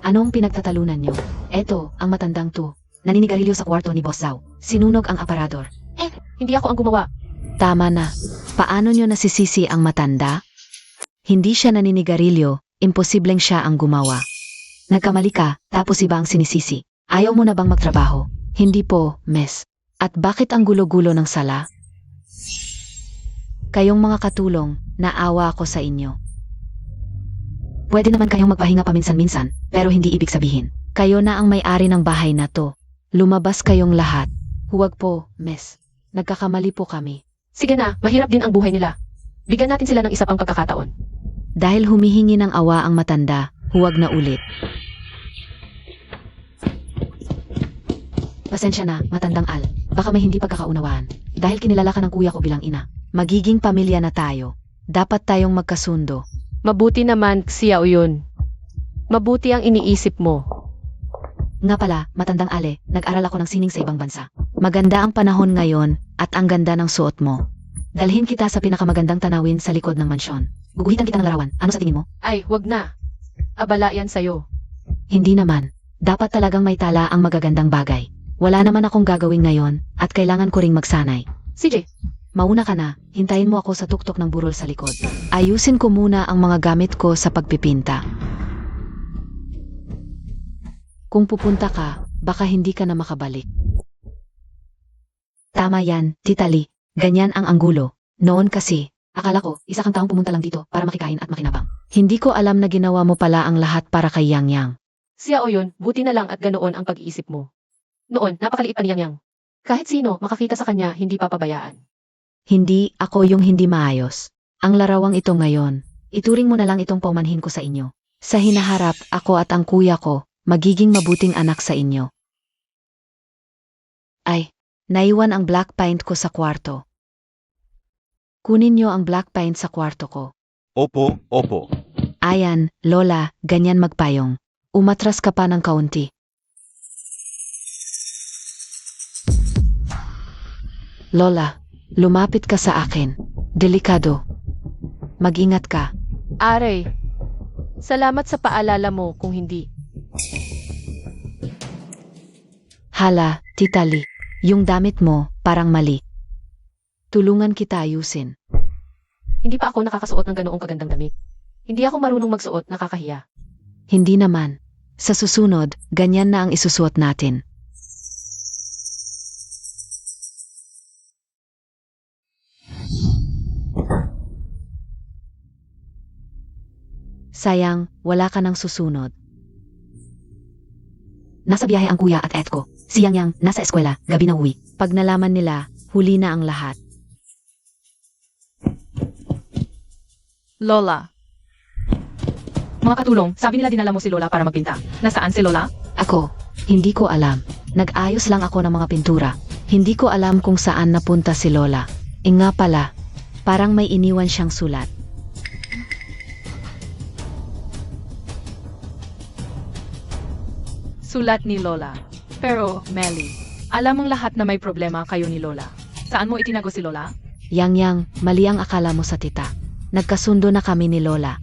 Anong pinagtatalunan niyo? Eto, ang matandang to. Naninigarilyo sa kwarto ni Boss Zhao. Sinunog ang aparador. hindi ako ang gumawa. Tama na. Paano niyo nasisisi ang matanda? Hindi siya naninigarilyo, imposibleng siya ang gumawa. Nagkamali ka, tapos iba ang sinisisi. Ayaw mo na bang magtrabaho? Hindi po, Miss. At bakit ang gulo-gulo ng sala? Kayong mga katulong, naawa ako sa inyo. Pwede naman kayong magpahinga paminsan-minsan, pero hindi ibig sabihin. Kayo na ang may-ari ng bahay na to. Lumabas kayong lahat. Huwag po, Miss. Nagkakamali po kami. Sige na, mahirap din ang buhay nila. Bigyan natin sila ng isa pang pagkakataon. Dahil humihingi ng awa ang matanda, huwag na ulit. Pasensya na, matandang Al. Baka may hindi pagkakaunawaan. Dahil kinilala ka ng kuya ko bilang ina. Magiging pamilya na tayo. Dapat tayong magkasundo. Mabuti naman, Xiao yun. Mabuti ang iniisip mo. Nga pala, matandang Ale, nag-aral ako ng sining sa ibang bansa. Maganda ang panahon ngayon at ang ganda ng suot mo. Dalhin kita sa pinakamagandang tanawin sa likod ng mansyon. Guguhitan kita ng larawan. Ano sa tingin mo? Ay, wag na. Abala yan sa'yo. Hindi naman. Dapat talagang may tala ang magagandang bagay. Wala naman akong gagawin ngayon at kailangan ko ring magsanay. CJ, Mauna ka na, hintayin mo ako sa tuktok ng burol sa likod. Ayusin ko muna ang mga gamit ko sa pagpipinta. Kung pupunta ka, baka hindi ka na makabalik. Tama yan, Tita Lee. Ganyan ang anggulo. Noon kasi, akala ko, isa kang taong pumunta lang dito para makikain at makinabang. Hindi ko alam na ginawa mo pala ang lahat para kay Yang Yang. Xiao yun, buti na lang at ganoon ang pag-iisip mo. Noon, napakaliit pa ni Yang Yang. Kahit sino, makakita sa kanya, hindi papabayaan. Hindi, ako yung hindi maayos. Ang larawang ito ngayon, ituring mo na lang itong paumanhin ko sa inyo. Sa hinaharap, ako at ang kuya ko, magiging mabuting anak sa inyo. Ay, naiwan ang black paint ko sa kwarto. Kunin niyo ang black paint sa kwarto ko. Opo, opo. Ayan, Lola, ganyan magpayong. Umatras ka pa ng kaunti. Lola, lumapit ka sa akin. Delikado. Mag-ingat ka. Aray, salamat sa paalala mo kung hindi. Hala, Tita Lee, yung damit mo, parang mali. Tulungan kita ayusin. Hindi pa ako nakakasuot ng ganoong kagandang damit. Hindi ako marunong magsuot, nakakahiya. Hindi naman. Sa susunod, ganyan na ang isusuot natin. Sayang, wala ka ng susunod. Nasa biyahe ang kuya at et ko. Si Yang Yang, nasa eskwela, gabi na uwi. Pag nalaman nila, huli na ang lahat. Lola. Mga katulong, sabi nila dinala mo si Lola para magpinta. Nasaan si Lola? Ako, hindi ko alam. Nag-ayos lang ako ng mga pintura. Hindi ko alam kung saan napunta si Lola. Nga pala, parang may iniwan siyang sulat. Sulat ni Lola. Pero, Melly, alam mong lahat na may problema kayo ni Lola. Saan mo itinago si Lola? Yang Yang, mali ang akala mo sa tita. Nagkasundo na kami ni Lola.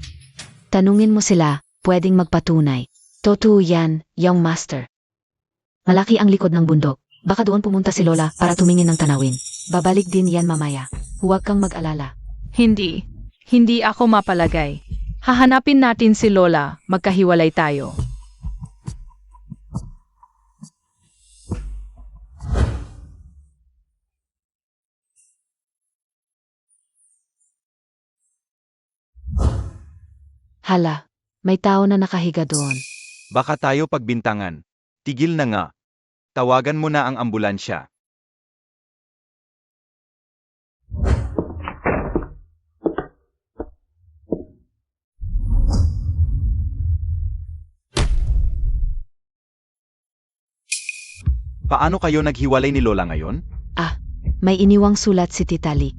Tanungin mo sila, pwedeng magpatunay. Totoo yan, Young Master. Malaki ang likod ng bundok. Baka doon pumunta si Lola para tumingin ng tanawin. Babalik din yan mamaya. Huwag kang mag-alala. Hindi. Hindi ako mapalagay. Hahanapin natin si Lola, magkahiwalay tayo. Hala, may tao na nakahiga doon. Baka tayo pagbintangan. Tigil na nga. Tawagan mo na ang ambulansya. Paano kayo naghiwalay ni Lola ngayon? May iniwang sulat si Tita Lee.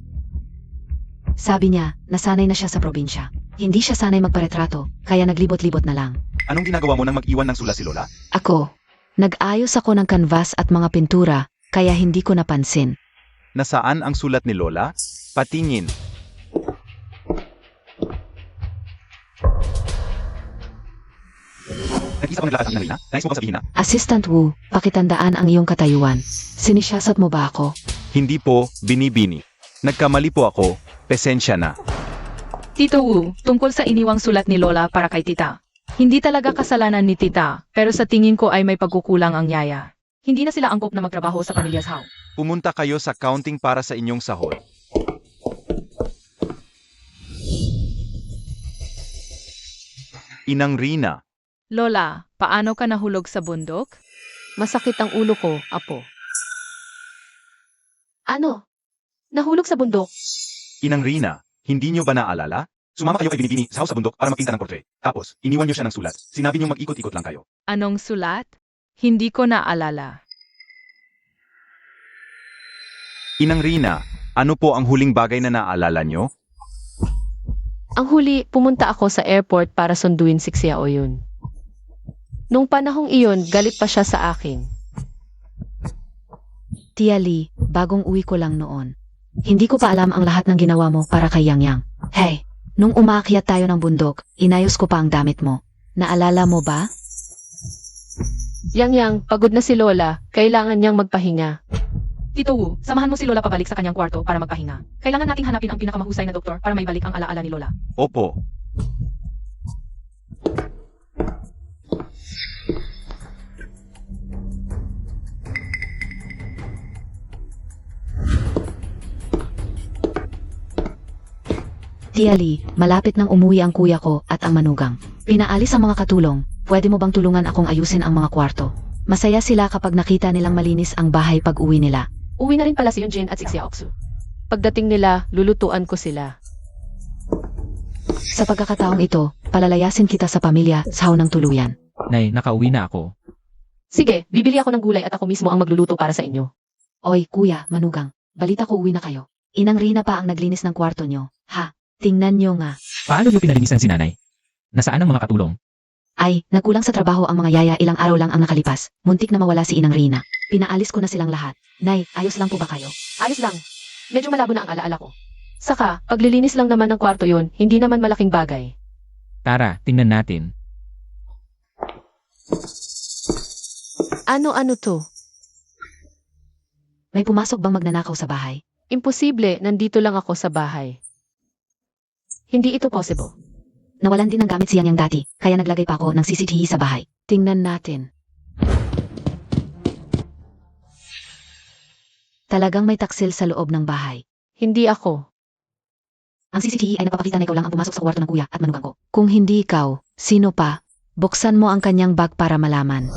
Sabi niya, nasanay na siya sa probinsya. Hindi siya sanay magparetrato, kaya naglibot-libot na lang. Anong ginagawa mo nang mag-iwan ng sulat si Lola? Ako, nag-ayos ako ng canvas at mga pintura, kaya hindi ko napansin. Nasaan ang sulat ni Lola? Patingin. Nag-isa ka naglakad sa Inarina? Nais mo bang sabihin na? Assistant Wu, pakitandaan ang iyong katayuan. Sinisiyasat mo ba ako? Hindi po, binibini. Nagkamali po ako, pesensya na. Tito Wu, tungkol sa iniwang sulat ni Lola para kay Tita. Hindi talaga kasalanan ni Tita, pero sa tingin ko ay may pagkukulang ang yaya. Hindi na sila angkop na magtrabaho sa pamilyas Hao. Pumunta kayo sa counting para sa inyong sahod. Inang Rina, Lola, paano ka nahulog sa bundok? Masakit ang ulo ko, apo. Ano? Nahulog sa bundok? Inang Rina, hindi nyo ba naalala? Sumama kayo kay Binibini sa house sa bundok para magpinta ng portrait. Tapos, iniwan nyo siya ng sulat. Sinabi nyo mag-ikot-ikot lang kayo. Anong sulat? Hindi ko naalala. Inang Rina, ano po ang huling bagay na naalala nyo? Ang huli, pumunta ako sa airport para sunduin si Xiao Yun. Nung panahong iyon, galit pa siya sa akin. Tia Lee, bagong uwi ko lang noon. Hindi ko pa alam ang lahat ng ginawa mo para kay Yang Yang. Hey, nung umaakyat tayo ng bundok, inayos ko pa ang damit mo. Naalala mo ba? Yang, pagod na si Lola, kailangan niyang magpahinga. Tito Wu, samahan mo si Lola pabalik sa kanyang kwarto para magpahinga. Kailangan nating hanapin ang pinakamahusay na doktor para maibalik ang alaala ni Lola. Opo. Tia Lee, malapit nang umuwi ang kuya ko at ang manugang. Pinaalis ang mga katulong. Pwede mo bang tulungan akong ayusin ang mga kwarto? Masaya sila kapag nakita nilang malinis ang bahay pag uwi nila. Uwi na rin pala si Yunjin at si Xiaoxu. Pagdating nila, lulutuan ko sila. Sa pagkakataong ito, palalayasin kita sa pamilya sa ng tuluyan. Nay, nakauwi na ako. Sige, bibili ako ng gulay at ako mismo ang magluluto para sa inyo. Oy, kuya, manugang. Balita ko uwi na kayo. Inang Rina pa ang naglinis ng kwarto nyo. Ha? Tingnan nyo nga. Paano niyo pinalinisan si nanay? Nasaan ang mga katulong? Ay, nagkulang sa trabaho ang mga yaya, ilang araw lang ang nakalipas. Muntik na mawala si Inang Rina. Pinaalis ko na silang lahat. Nay, ayos lang po ba kayo? Ayos lang. Medyo malabo na ang alaala ko. Saka, paglilinis lang naman ng kwarto yon, hindi naman malaking bagay. Tara, tingnan natin. Ano-ano to? May pumasok bang magnanakaw sa bahay? Imposible, nandito lang ako sa bahay. Hindi ito possible. Nawalan din ng gamit siya niyang dati, kaya naglagay pa ako ng CCTV sa bahay. Tingnan natin. Talagang may taksil sa loob ng bahay. Hindi ako. Ang CCTV ay nagpapakita na ikaw lang ang pumasok sa kwarto ng kuya at manugang ko. Kung hindi ikaw, sino pa? Buksan mo ang kanyang bag para malaman.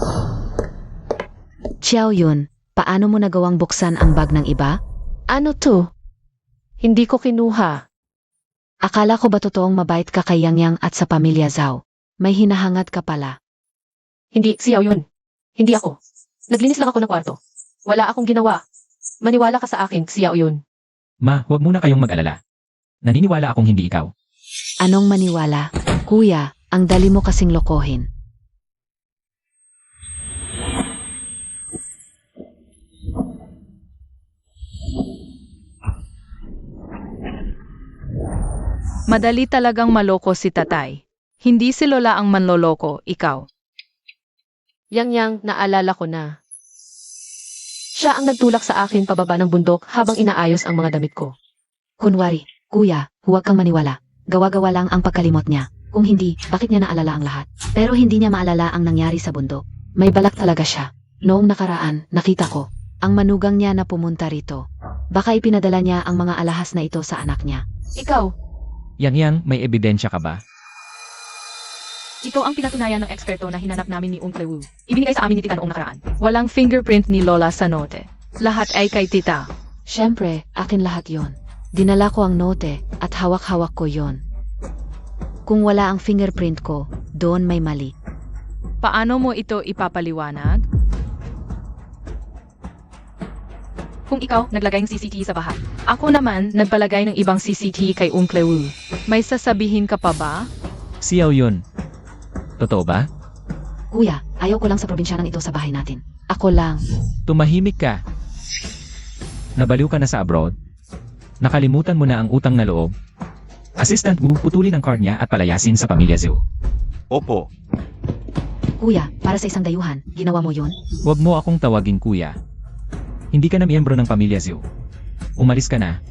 Xiao Yun, paano mo nagawang buksan ang bag ng iba? Ano to? Hindi ko kinuha. Akala ko ba totoong mabait ka kay Yang Yang at sa pamilya Zhao? May hinahangad ka pala. Hindi, siyaw yun. Hindi ako. Naglinis lang ako ng kwarto. Wala akong ginawa. Maniwala ka sa akin, siyaw yun. Ma, huwag muna kayong mag-alala. Naniniwala akong hindi ikaw. Anong maniwala? Kuya, ang dali mo kasing lokohin. Madali talagang maloko si tatay. Hindi si Lola ang manloloko, ikaw. Yang, naalala ko na. Siya ang nagtulak sa akin pababa ng bundok habang inaayos ang mga damit ko. Kunwari, kuya, huwag kang maniwala. Gawa-gawa lang ang pagkalimot niya. Kung hindi, bakit niya naalala ang lahat? Pero hindi niya maalala ang nangyari sa bundok. May balak talaga siya. Noong nakaraan, nakita ko, ang manugang niya na pumunta rito. Baka ipinadala niya ang mga alahas na ito sa anak niya. Ikaw, Yang, may ebidensya ka ba? Ito ang pinatunayan ng eksperto na hinanap namin ni Uncle Wu. Ibinigay sa amin ni Tita noong nakaraan. Walang fingerprint ni Lola sa note. Lahat ay kay Tita. Siyempre, akin lahat yon. Dinala ko ang note at hawak-hawak ko yon. Kung wala ang fingerprint ko, doon may mali. Paano mo ito ipapaliwanag? Kung ikaw naglagay ng CCTV sa bahay. Ako naman nagpalagay ng ibang CCTV kay Uncle Wu. May sasabihin ka pa ba? Xiao Yun. Totoo ba? Kuya, ayaw ko lang sa probinsyanang ito sa bahay natin. Ako lang. Tumahimik ka. Nabaliw ka na sa abroad? Nakalimutan mo na ang utang na loob? Assistant Wu, putulin ang card niya at palayasin sa pamilya Zhou. Opo, Kuya, para sa isang dayuhan, ginawa mo yon? Huwag mo akong tawagin kuya. Hindi ka na miyembro ng pamilya Zhou. Umalis ka na.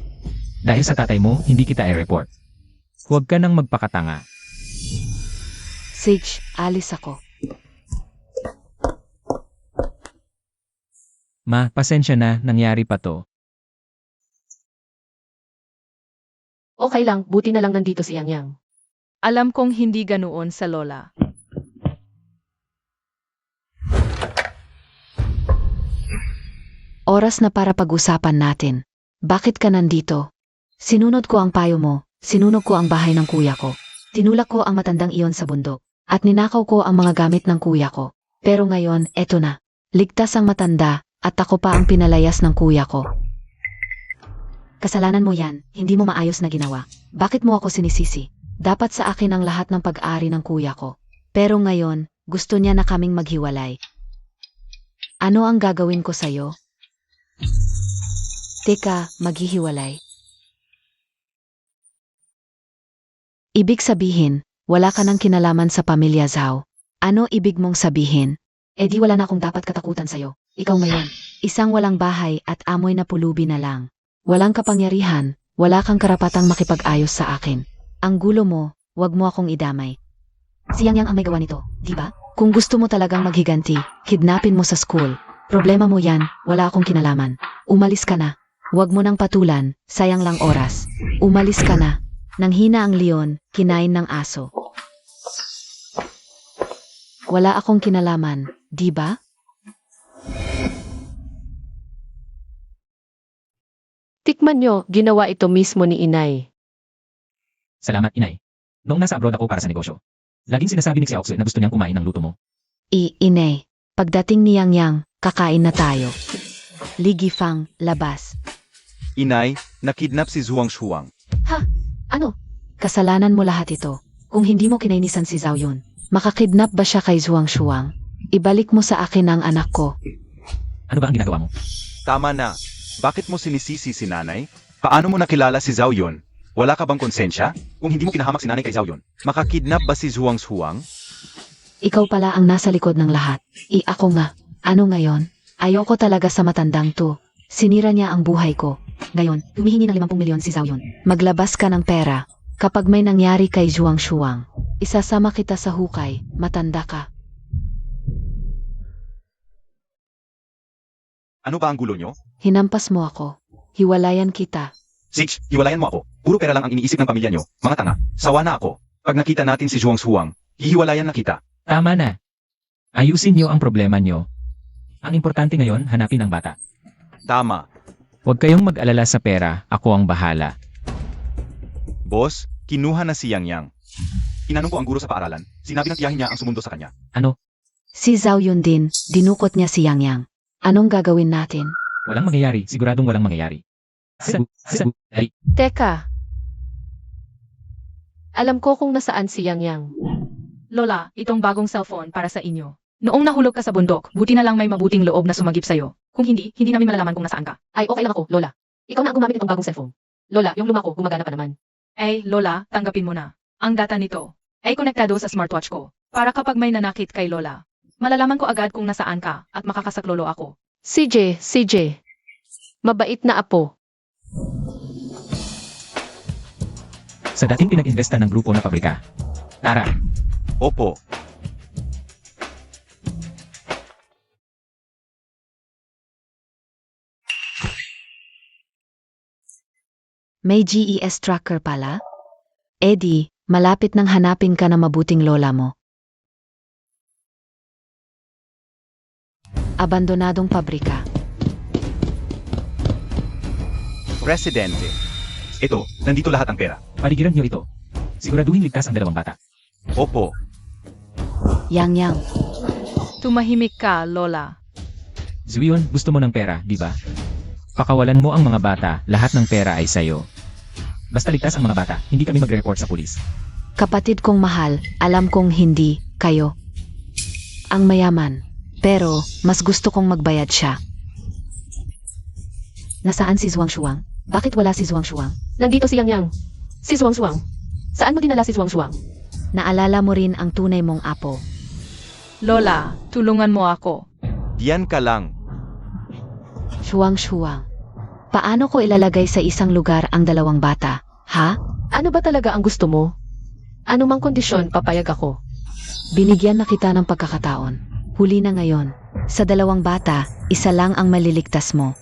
Dahil sa tatay mo, hindi kita i-report. Huwag ka nang magpakatanga. Sage, alis ako. Ma, pasensya na, nangyari pa to. okay lang, buti na lang nandito si Yang. Alam kong hindi ganoon sa Lola. Oras na para pag-usapan natin. Bakit ka nandito? Sinunod ko ang payo mo, sinunog ko ang bahay ng kuya ko. Tinulak ko ang matandang iyon sa bundok, at ninakaw ko ang mga gamit ng kuya ko. Pero ngayon, eto na. Ligtas ang matanda, at ako pa ang pinalayas ng kuya ko. Kasalanan mo yan, hindi mo maayos na ginawa. Bakit mo ako sinisisi? Dapat sa akin ang lahat ng pag-aari ng kuya ko. Pero ngayon, gusto niya na kaming maghiwalay. Ano ang gagawin ko sa'yo? Teka, maghihiwalay. Ibig sabihin, wala ka ng kinalaman sa pamilya Zhao. Ano ibig mong sabihin? Eh di wala na akong dapat katakutan sa'yo. Ikaw ngayon, isang walang bahay at amoy na pulubi na lang. Walang kapangyarihan, wala kang karapatang makipag-ayos sa akin. Ang gulo mo, wag mo akong idamay. Si Yang Yang ang may gawa nito, di ba? Kung gusto mo talagang maghiganti, kidnapin mo sa school. Problema mo yan, wala akong kinalaman. Umalis ka na. Huwag mo nang patulan, sayang lang oras. Umalis ka na. Nang hina ang leon, kinain ng aso. Wala akong kinalaman, di ba? Tikman nyo, ginawa ito mismo ni Inay. Salamat, inay. Noong nasa abroad ako para sa negosyo. Laging sinasabi ni Xiaoxue na gusto niyang kumain ng luto mo. Inay, pagdating ni Yang Yang, kakain na tayo. Ligifang, labas. Inay, nakidnap si Zhuang Shuang. Ano? Kasalanan mo lahat ito. Kung hindi mo kinainisan si Zhao Yun, makakidnap ba siya kay Zhuang Shuang? Ibalik mo sa akin ang anak ko. Ano ba ang ginagawa mo? Tama na. Bakit mo sinisisi si nanay? Paano mo nakilala si Zhao Yun? Wala ka bang konsensya? Kung hindi mo pinahamak si nanay kay Zhao Yun, makakidnap ba si Zhuang Shuang? Ikaw pala ang nasa likod ng lahat. Ako nga. Ano ngayon? Ayoko talaga sa matandang to. Sinira niya ang buhay ko. Ngayon, humihingi ng 50 milyon si Zhao Yun. Maglabas ka ng pera. Kapag may nangyari kay Zhuang Shuang, isasama kita sa hukay. Matanda ka. Ano ba ang gulo nyo? Hinampas mo ako. Hiwalayan kita. Six, hiwalayan mo ako. Puro pera lang ang iniisip ng pamilya nyo. Mga tanga, sawa na ako. Pag nakita natin si Zhuang Shuang, hihiwalayan na kita. Tama na. Ayusin niyo ang problema niyo. Ang importante ngayon, hanapin ang bata. Tama. Huwag kayong mag-alala sa pera, ako ang bahala. Boss, kinuha na si Yang Yang. Tinanong ko ang guro sa paaralan. Sinabi ng tiyahin niya ang sumundo sa kanya. Si Zhao Yun din, dinukot niya si Yang Yang. Anong gagawin natin? Walang mangyayari, siguradong walang mangyayari. Dali. Teka. Alam ko kung nasaan si Yang Yang. Lola, itong bagong cellphone para sa inyo. Noong nahulog ka sa bundok, buti na lang may mabuting loob na sumagip sa'yo. Kung hindi, hindi namin malalaman kung nasaan ka. Ay, okay lang ako, Lola. Ikaw na ang gumamit itong bagong cellphone. Lola, yung luma ko, gumagana pa naman. Ay, Lola, tanggapin mo na. Ang data nito ay konektado sa smartwatch ko. Para kapag may nanakit kay Lola, malalaman ko agad kung nasaan ka at makakasaklolo ako. CJ. Mabait na apo. Sa dating pinag-investa ng grupo na pabrika. Tara, Opo. May GES tracker pala? Eddie, malapit nang hanapin ka na mabuting lola mo. Abandonadong pabrika. Presidente. Ito, nandito lahat ang pera. paligiran niyo ito. Siguraduhin ligtas ang dalawang bata. Opo. Yang. Tumahimik ka, Lola. Zuyon, gusto mo ng pera, di ba? Pakawalan mo ang mga bata, lahat ng pera ay sayo. Basta ligtas ang mga bata, hindi kami mag-report sa pulis. Kapatid kong mahal, alam kong hindi kayo ang mayaman. Pero, mas gusto kong magbayad siya. Nasaan si Zhuang Shuang? Bakit wala si Zhuang Shuang? Nandito si Yang Yang. Si Zhuang Shuang. Saan mo dinala si Zhuang Shuang? Naalala mo rin ang tunay mong apo. Lola, tulungan mo ako. Diyan ka lang. Shuang. Paano ko ilalagay sa isang lugar ang dalawang bata? Ha? Ano ba talaga ang gusto mo? Ano mang kondisyon, papayag ako. Binigyan na kita ng pagkakataon. Huli na ngayon. Sa dalawang bata, isa lang ang maliligtas mo.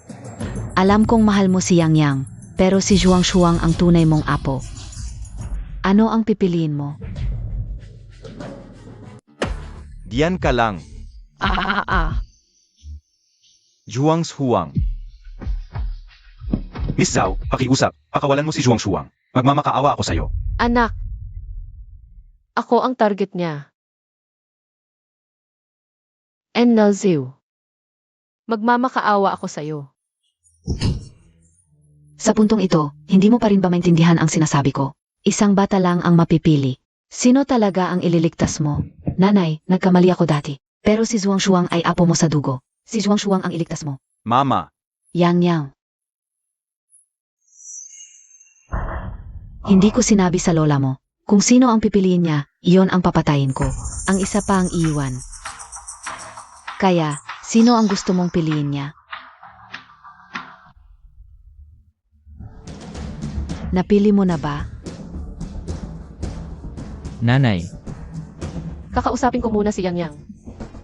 Alam kong mahal mo si Yang Yang, pero si Zhuang Shuang ang tunay mong apo. Ano ang pipiliin mo? Diyan ka lang. Zhuang Shuang. Miss Zhao, pakiusap. Pakawalan mo si Zhuang Shuang. Magmamakaawa ako sa'yo. Anak. Ako ang target niya. And Nalziu. Magmamakaawa ako sa'yo. Sa puntong ito, hindi mo pa rin ba maintindihan ang sinasabi ko? Isang bata lang ang mapipili. Sino talaga ang ililigtas mo? Nanay, nagkamali ako dati. Pero si Zhuang Shuang ay apo mo sa dugo. Si Zhuang Shuang ang iligtas mo. Mama. Yang. Hindi ko sinabi sa lola mo. Kung sino ang pipiliin niya, iyon ang papatayin ko. Ang isa pa ang iiwan. Kaya, sino ang gusto mong piliin niya? Napili mo na ba? Nanay, Kakausapin ko muna si Yang Yang.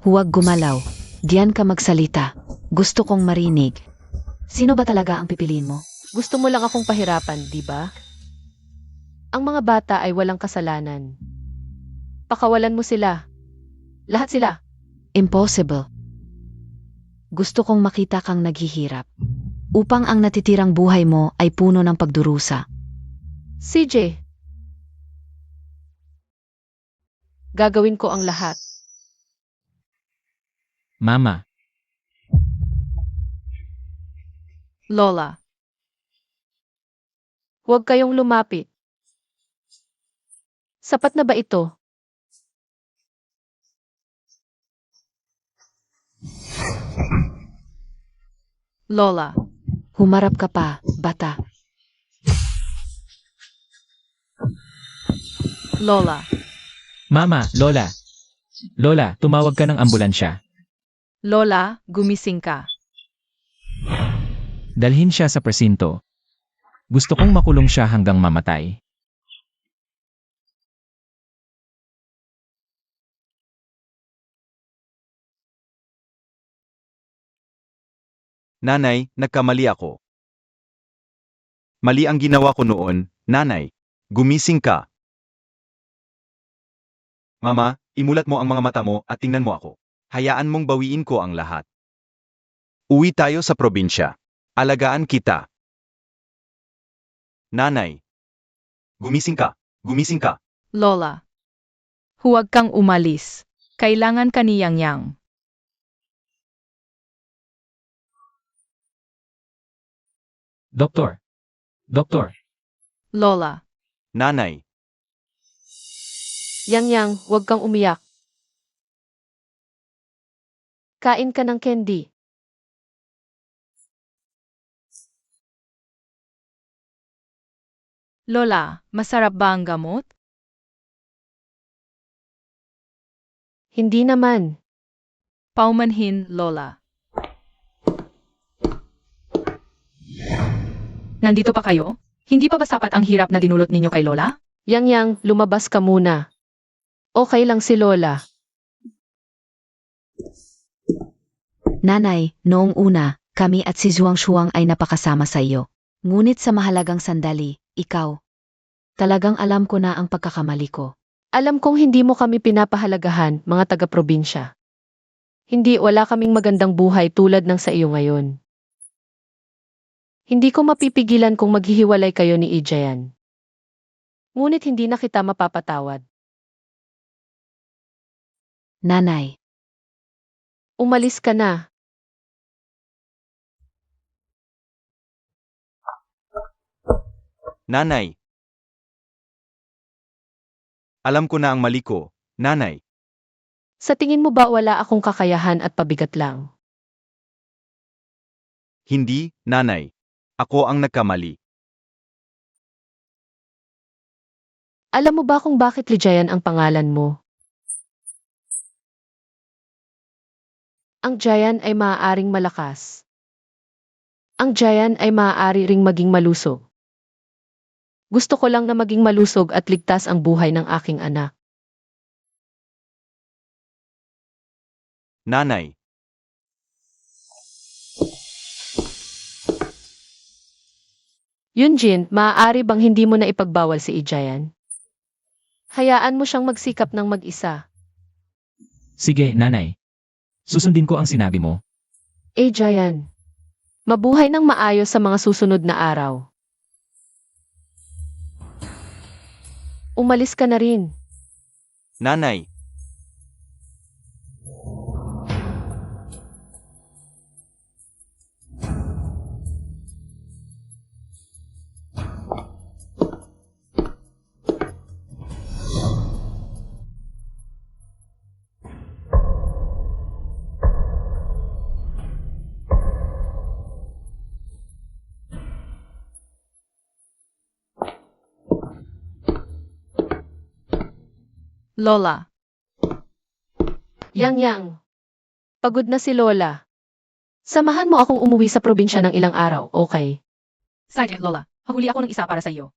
Huwag gumalaw. Diyan ka magsalita. Gusto kong marinig. Sino ba talaga ang pipiliin mo? Gusto mo lang akong pahirapan, di ba? Ang mga bata ay walang kasalanan. Pakawalan mo sila. Lahat sila. Impossible. Gusto kong makita kang naghihirap. Upang ang natitirang buhay mo ay puno ng pagdurusa. CJ. Gagawin ko ang lahat. Mama, Lola, Huwag kayong lumapit. Sapat na ba ito? Lola, Humarap ka pa, bata. Lola, Mama, Lola. Lola, tumawag ka ng ambulansya. Lola, gumising ka. Dalhin siya sa presinto. Gusto kong makulong siya hanggang mamatay. Nanay, nagkamali ako. Mali ang ginawa ko noon, nanay. Gumising ka. Mama, imulat mo ang mga mata mo at tingnan mo ako. Hayaan mong bawiin ko ang lahat. Uwi tayo sa probinsya. Alagaan kita. Nanay. Gumising ka. Gumising ka. Lola, huwag kang umalis. Kailangan ka ni Yang Yang. Doktor. Doktor. Lola, Nanay. Yang, huwag kang umiyak. Kain ka ng candy. Lola, masarap ba ang gamot? Hindi naman. Paumanhin, Lola. Nandito pa kayo? Hindi pa ba sapat ang hirap na dinulot ninyo kay Lola? Yang, lumabas ka muna. Okay lang si Lola. Nanay, noong una, kami at si Zhuang ay napakasama sa iyo. Ngunit sa mahalagang sandali, ikaw. Talagang alam ko na ang pagkakamali ko. Alam kong hindi mo kami pinapahalagahan, mga taga-probinsya. Hindi, wala kaming magandang buhay tulad ng sa iyo ngayon. Hindi ko mapipigilan kung maghihiwalay kayo ni Ijayan. Ngunit hindi na kita mapapatawad. Nanay, Umalis ka na. Nanay. Alam ko na ang mali ko, nanay. Sa tingin mo ba wala akong kakayahan at pabigat lang? Hindi, nanay. Ako ang nagkamali. Alam mo ba kung bakit Lijayan ang pangalan mo? Ang Giant ay maaaring malakas. Ang Giant ay maaari ring maging malusog. Gusto ko lang na maging malusog at ligtas ang buhay ng aking anak. Nanay. Yunjin, maaari bang hindi mo na ipagbawal si Ijayan? Hayaan mo siyang magsikap ng mag-isa. Sige, nanay. Susundin ko ang sinabi mo. Ijayan, mabuhay ng maayos sa mga susunod na araw. Umalis ka na rin. Nanay. Lola, Yang, pagod na si Lola. Samahan mo akong umuwi sa probinsya ng ilang araw, okay? Sergeant Lola, hahuli ako ng isa para sa iyo.